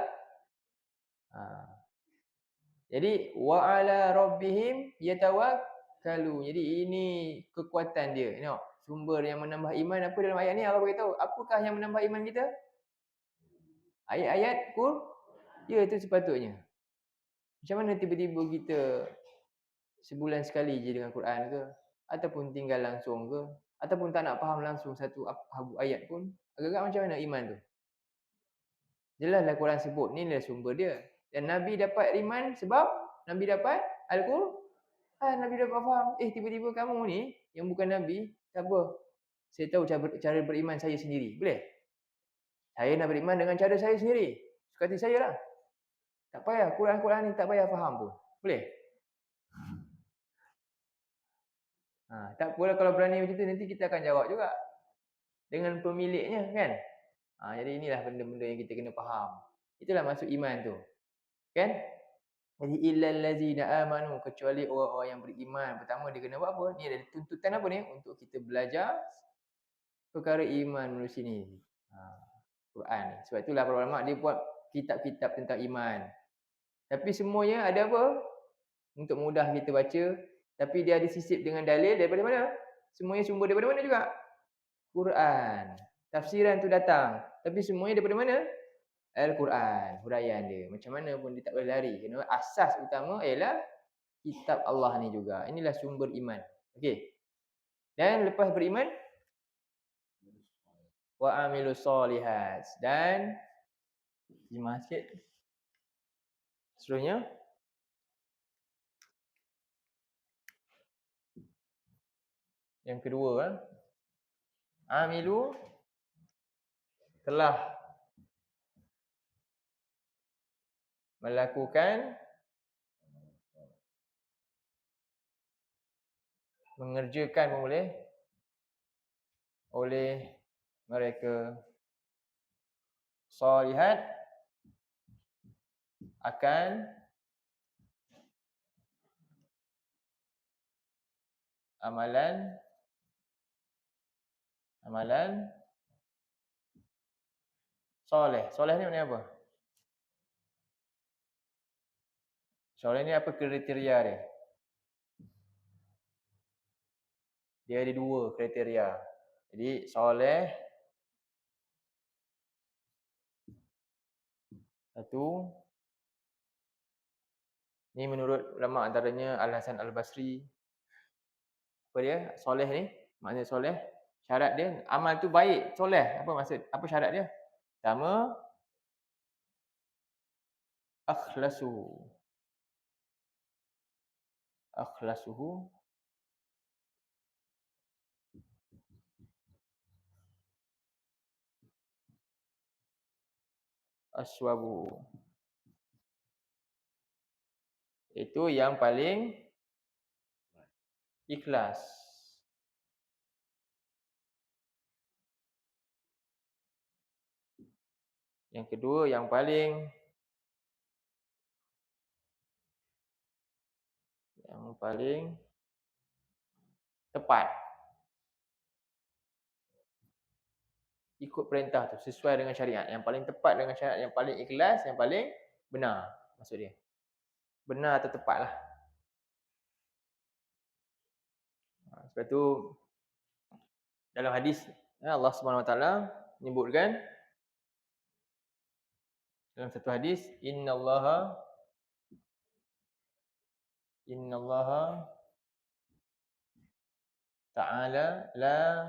Jadi wa ala rabbihim yatawakkalun. Jadi ini kekuatan dia. Tengok, sumber yang menambah iman apa dalam ayat ni? Allah beritahu, apakah yang menambah iman kita? Ayat-ayat ya, itu sepatutnya. Macam mana tiba-tiba kita sebulan sekali je dengan Quran ke, ataupun tinggal langsung ke, ataupun tak nak faham langsung satu ayat pun, agak-agak macam mana iman tu? Jelaslah Quran sebut, ni adalah sumber dia. Dan Nabi dapat iman sebab Nabi dapat Al-Quran. Nabi dapat faham. Tiba-tiba kamu ni yang bukan Nabi, tak apa. Saya tahu cara beriman saya sendiri. Boleh? Saya nak beriman dengan cara saya sendiri. Suka hati saya lah. Tak payah. Quran-Quran ni tak payah faham pun. Boleh? Tak apalah kalau berani macam tu, nanti kita akan jawab juga. Dengan pemiliknya kan? Jadi inilah benda-benda yang kita kena faham. Itulah maksud iman tu. Kan? Jadi illal ladzina amanu, kecuali orang-orang yang beriman. Pertama dia kena buat apa? Ni ada tuntutan apa ni? Untuk kita belajar perkara iman manusia ni. Quran ni. Sebab itulah para ulama dia buat kitab-kitab tentang iman. Tapi semuanya ada apa? Untuk mudah kita baca. Tapi dia ada sisip dengan dalil daripada mana? Semuanya sumber daripada mana juga? Quran. Tafsiran tu datang. Tapi semuanya daripada mana? Al-Quran. Huraian dia. Macam mana pun dia tak boleh lari. Kerana asas utama ialah kitab Allah ni juga. Inilah sumber iman. Okey. Dan lepas beriman, wa amilus solihat. Dan terjemah sikit. Seterusnya, yang kedua, amilu telah melakukan, mengerjakan boleh oleh mereka solihat akan amalan soleh. Soleh ni maknanya apa? Soleh ni apa kriteria dia? Dia ada 2 kriteria. Jadi soleh Satu, ni menurut ulama antaranya Al-Hasan Al-Basri. Apa dia? Soleh ni, maknanya soleh. Syarat dia amal tu baik, soleh. Apa maksud? Apa syarat dia? Pertama, akhlasuhu. Akhlasuhu aswabu. Itu yang paling ikhlas. Yang kedua, yang paling tepat. Ikut perintah tu sesuai dengan syariat. Yang paling tepat dengan syariat, yang paling ikhlas, yang paling benar maksud dia. Benar atau tepat lah. Sebab tu dalam hadis Allah Subhanahu Wa Taala menyebutkan dalam satu hadis, innallaha ta'ala la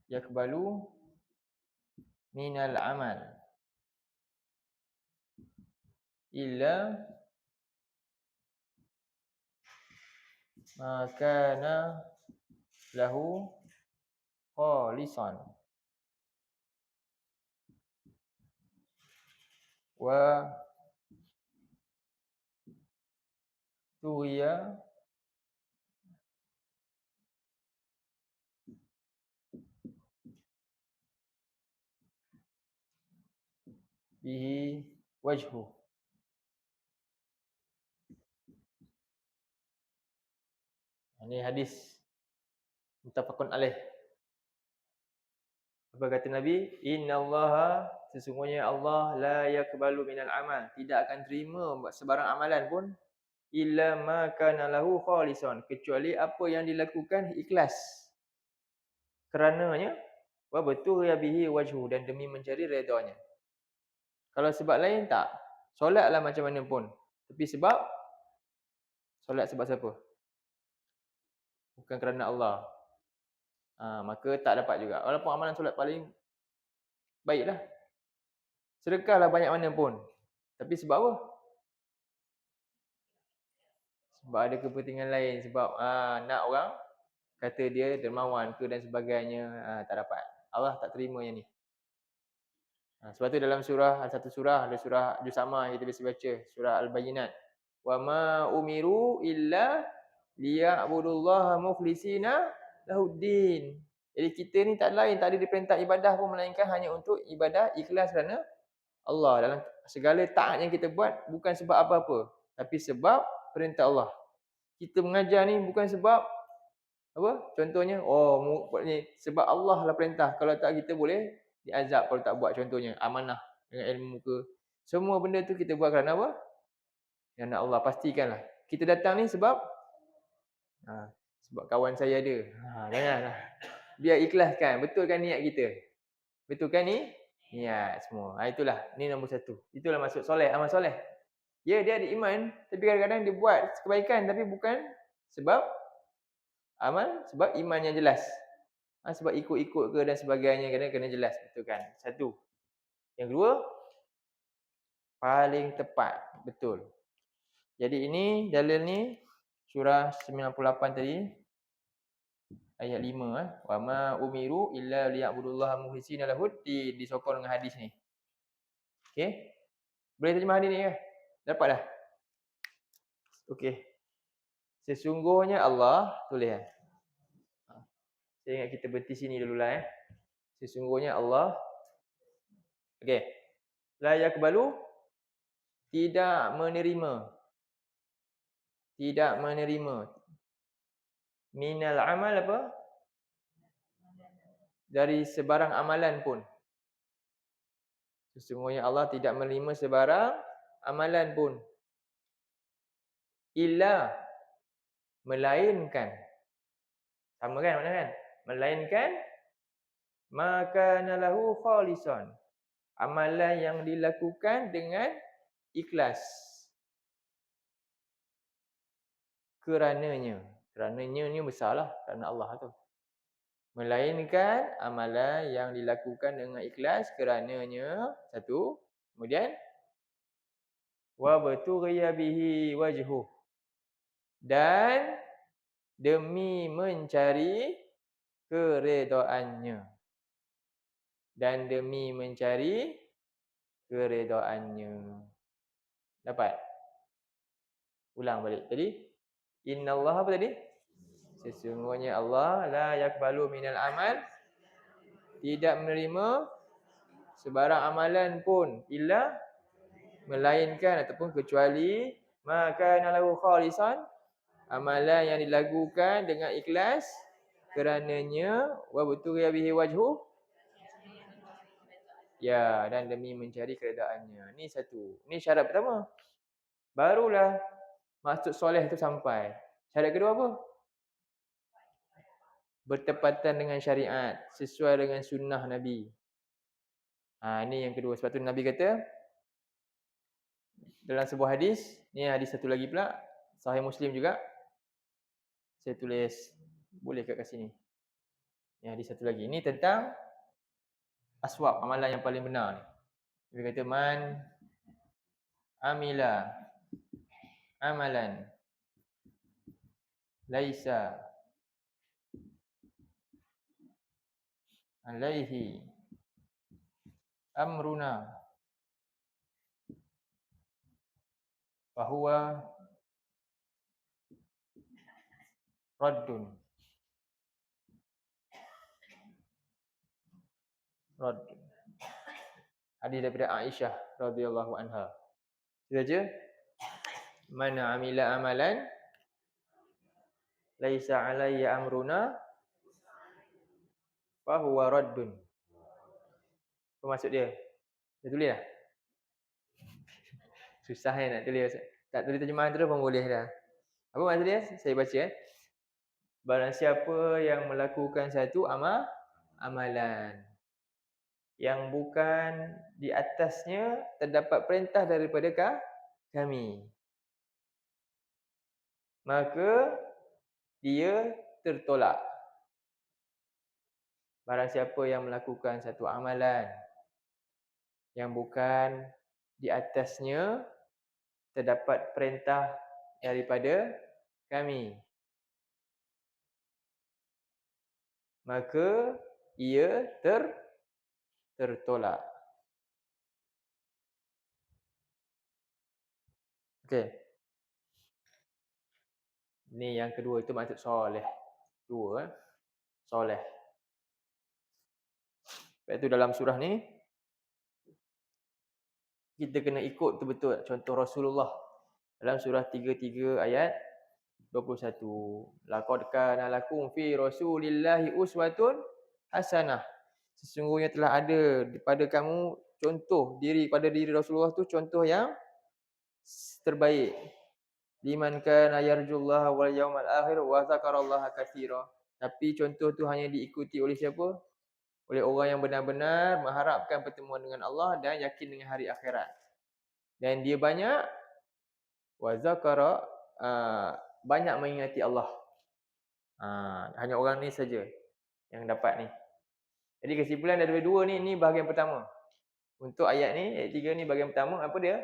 yakbalu minal amal illa ma kana lahu khalisan wa tuhiya bihi wajhu. Ini hadis muttafaqun alaih. Apa kata Nabi? Innallaha, sesungguhnya Allah la yakbalu minal amal, tidak akan terima sebarang amalan pun illa ma kana lahu khalisan, kecuali apa yang dilakukan ikhlas kerananya, wa betul ya bihi wajhu, dan demi mencari redanya. Kalau sebab lain tak, solatlah macam mana pun, tapi sebab solat sebab siapa? Bukan kerana Allah. Maka tak dapat juga. Walaupun amalan solat paling baiklah, sedekahlah banyak mana pun, tapi sebab apa? Sebab ada kepentingan lain, sebab nak orang kata dia dermawan ke dan sebagainya, tak dapat. Allah tak terima yang ni. Sebab tu dalam satu surah, ada surah Jusama yang kita biasa baca, surah Al-Bayyinat. Wa ma umiru illa liya'budullaha mukhlisina lahuddin. Jadi kita ni tak lain, tak ada diperintah ibadah pun melainkan hanya untuk ibadah ikhlas kerana Allah. Dalam segala taat yang kita buat bukan sebab apa-apa, tapi sebab perintah Allah. Kita mengajar ni bukan sebab apa? Contohnya, ni sebab Allah lah perintah. Kalau tak kita boleh diazab kalau tak buat, contohnya amanah dengan ilmu ke. Semua benda tu kita buat kerana apa? Kerana Allah, pastikanlah. Kita datang ni sebab sebab kawan saya ada. Janganlah. Biar ikhlaskan, betulkan niat kita. Betulkan ni niat semua. Itulah, ni nombor satu. Itulah maksud soleh, amal soleh. Ya, dia ada iman, tapi kadang-kadang dia buat kebaikan tapi bukan sebab amal, sebab iman yang jelas. Sebab ikut-ikut ke dan sebagainya, kena jelas, betul kan? Satu. Yang kedua, paling tepat, betul. Jadi ini dalil ni surah 98 tadi, ayat 5, wa ma umiru illa liya'budullaha mukhlisina lahud, disokong dengan hadis ni. Okey? Boleh terjemah hadis ni ke? Dapat dah? Okey. Sesungguhnya Allah, tulis kan? Saya ingat kita berhenti sini dululah. Sesungguhnya Allah, okey, la yakbalu, tidak menerima minal amal apa? Dari sebarang amalan pun. Sesungguhnya Allah tidak menerima sebarang amalan pun. Illa, melainkan. Sama kan makna kan? Melainkan maka nalahu khalisan. Amalan yang dilakukan dengan ikhlas. Kerananya. Kerananya ni besarlah, kerana Allah tu. Melainkan amalan yang dilakukan dengan ikhlas kerananya, satu. Kemudian wa batughiya bihi wajhuh, dan demi mencari keredaannya. Dan demi mencari keredaannya. Dapat? Ulang balik. Tadi innallaha apa tadi? Sesungguhnya Allah la yakbalu minal amal, tidak menerima sebarang amalan pun illa, melainkan ataupun kecuali maka nalahu khalisan, amalan yang dilakukan dengan ikhlas kerananya, wa butughiya bihi wajhu, ya, dan demi mencari keredaannya. Ni satu. Ni syarat pertama. Barulah maksud soleh tu sampai. Syarat kedua apa? Bertepatan dengan syariat, sesuai dengan sunnah Nabi. Ini yang kedua. Sebab tu Nabi kata dalam sebuah hadis, ni hadis satu lagi pula, Sahih Muslim juga. Saya tulis, boleh kat sini. Ni hadis satu lagi. Ni tentang aswab, amalan yang paling benar ni. Dia kata man amila amalan laisa alaihi amruna fahuwa raddun. Raddun. Hadis daripada Aisyah radhiyallahu anha. Saja. Man amila amalan laisa alaihi amruna fahuwa raddun. Apa maksud dia? Dia tulis dah? Susah nak tulis. Tak tulis terjemahan terus pun boleh dah. Apa maksud dia? Saya baca. Barang siapa yang melakukan satu amalan yang bukan di atasnya terdapat perintah daripada kami, maka dia tertolak. Barang siapa yang melakukan satu amalan yang bukan di atasnya terdapat perintah daripada kami, maka ia tertolak. Okey. Ni yang kedua, itu maksud soleh. Dua, soleh. Lepas tu dalam surah ni, kita kena ikut betul-betul contoh Rasulullah. Dalam surah 33 ayat 21. Laqad kana lakum fi Rasulillahi uswatun hasanah. Sesungguhnya telah ada pada kamu contoh pada diri Rasulullah tu contoh yang terbaik. Liman kana yarjullaha wal yawmal akhir wa dzakarallaha katsira. Tapi contoh tu hanya diikuti oleh siapa? Oleh orang yang benar-benar mengharapkan pertemuan dengan Allah dan yakin dengan hari akhirat. Dan dia banyak wa dzakara, banyak mengingati Allah. Hanya orang ni saja yang dapat ni. Jadi kesimpulan daripada dua ni bahagian pertama. Untuk ayat ni, ayat 3 ni bahagian pertama, apa dia?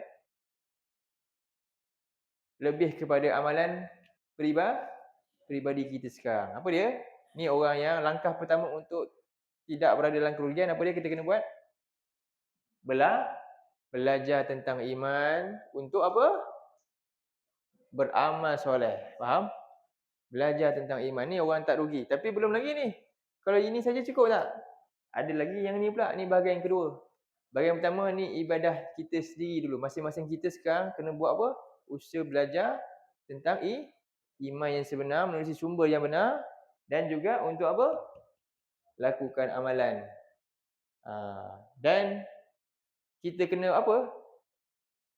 Lebih kepada amalan peribadi kita sekarang. Apa dia? Ni orang yang langkah pertama untuk tidak berada dalam kerugian, apa dia kita kena buat? Belajar tentang iman untuk apa? Beramal soleh. Faham? Belajar tentang iman ni orang tak rugi. Tapi belum lagi ni. Kalau ini saja cukup tak? Ada lagi yang ni pula. Ni bahagian yang kedua. Bahagian pertama ni ibadah kita sendiri dulu. Masing-masing kita sekarang kena buat apa? Usaha belajar tentang iman yang sebenar, menerusi sumber yang benar, dan juga untuk apa? Lakukan amalan. Dan kita kena apa?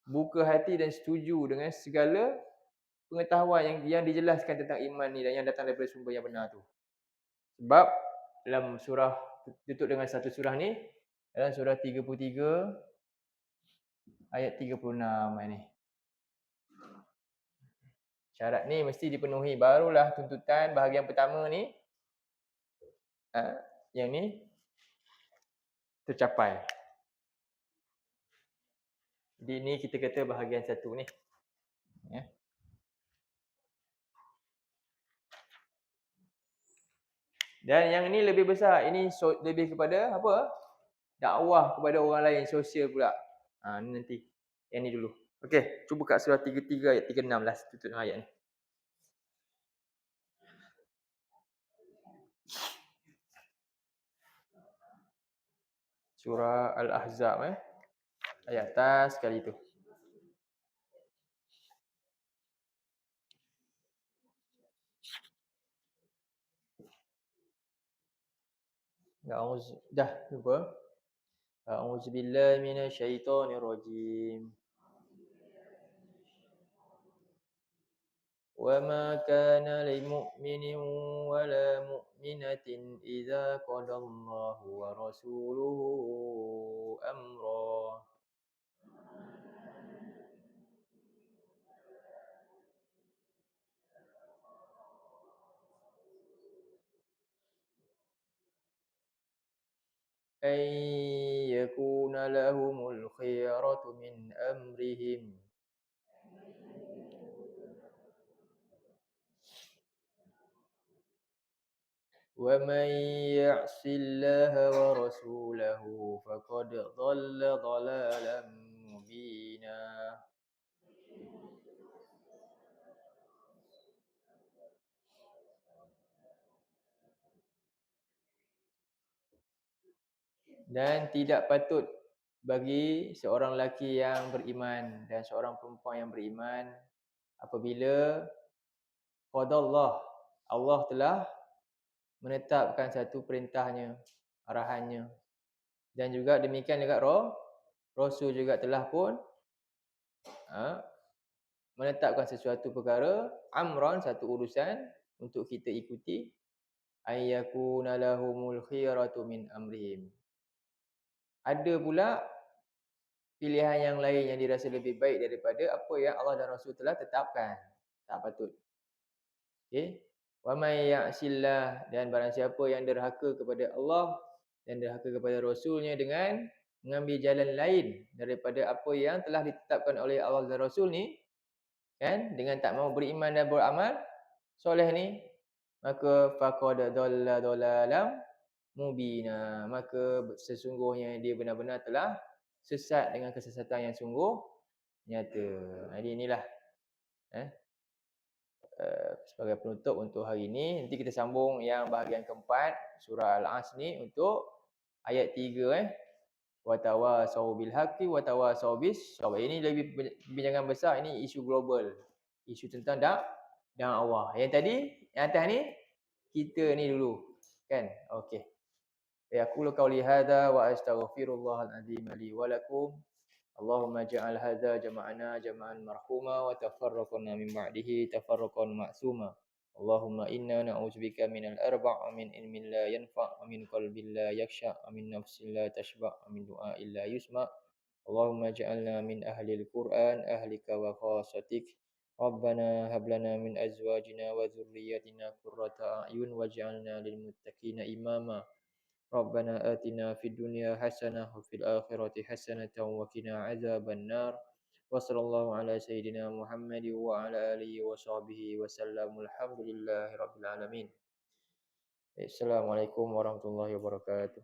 Buka hati dan setuju dengan segala pengetahuan yang dijelaskan tentang iman ni dan yang datang daripada sumber yang benar tu. Sebab dalam surah tutup dengan satu surah ni dalam surah 33 ayat 36 ni. Syarat ni mesti dipenuhi, barulah tuntutan bahagian pertama ni yang ni tercapai. Jadi ni kita kata bahagian satu ni. Ya. Dan yang ni lebih besar, ini lebih kepada apa? Dakwah kepada orang lain, sosial pula. Ni nanti. Yang ni dulu. Okey, cuba kat surah 33 ayat 36 lah tutup ayat ni. Surah Al-Ahzab ayat atas sekali tu. Dah lupa. A'udzubillahi minasyaitonirrajim. وَمَا كَانَ لِمُؤْمِنٍ وَلَا مُؤْمِنَةٍ إِذَا قَضَى اللَّهُ وَرَسُولُهُ أَمْرًا أَن يَكُونَ لَهُمُ الْخِيَرَةُ مِنْ أَمْرِهِمْ وَمَن يَعْصِ اللَّهَ وَرَسُولَهُ فَقَدْ ضَلَّ ضَلَالًا مُبِينًا. Dan tidak patut bagi seorang lelaki yang beriman dan seorang perempuan yang beriman apabila qadallah, Allah telah menetapkan satu perintahnya, arahannya. Dan juga demikian juga Rasul juga telah pun menetapkan sesuatu perkara, amran, satu urusan untuk kita ikuti, ayyakuna lahumul khiyaratu min amrihim. Ada pula pilihan yang lain yang dirasa lebih baik daripada apa yang Allah dan Rasul telah tetapkan. Tak patut. Okey. Wa may ya'sillah, dan barang siapa yang derhaka kepada Allah dan derhaka kepada Rasulnya dengan mengambil jalan lain daripada apa yang telah ditetapkan oleh Allah dan Rasul ni, kan, dengan tak mahu beriman dan beramal soleh ni, maka faqad dhalla dhalalam mubina, maka sesungguhnya dia benar-benar telah sesat dengan kesesatan yang sungguh nyata. Jadi inilah sebagai penutup untuk hari ini. Nanti kita sambung yang bahagian keempat surah Al-Asr ni untuk ayat 3 wa tawasau bil haqqi wa tawasau bis sabr. Ini lebih perbincangan besar, ini isu global. Isu tentang dakwah. Yang tadi yang atas ni kita ni dulu, kan? Okey. Yaqulu qawli hadza wa astaghfirullahal azim li wa lakum. Allahumma ja'al hadza jama'ana jama'an marhuma wa tafarraqna min ba'dihi tafarraqan ma'suma. Allahumma inna na'udzubika minal arba' wa min ilmin la yanfa' wa min qalbin la yakhsha' wa min nafsin la tashba' wa min du'a'in la yusma'. Allahumma ja'alna min ahlil Qur'an ahlika wa khasatik. Rabbana hab lana min azwajina wa dhurriyyatina qurrata a'yun waj'alna lil muttaqina imama. Rabbana atina fid dunya hasanah wa fil akhirati hasanatan wa qina adzabannar. Wa sallallahu ala sayyidina Muhammad wa ala alihi wa sahbihi wa sallam. Alhamdulillahi rabbil alamin. Assalamualaikum warahmatullahi wabarakatuh.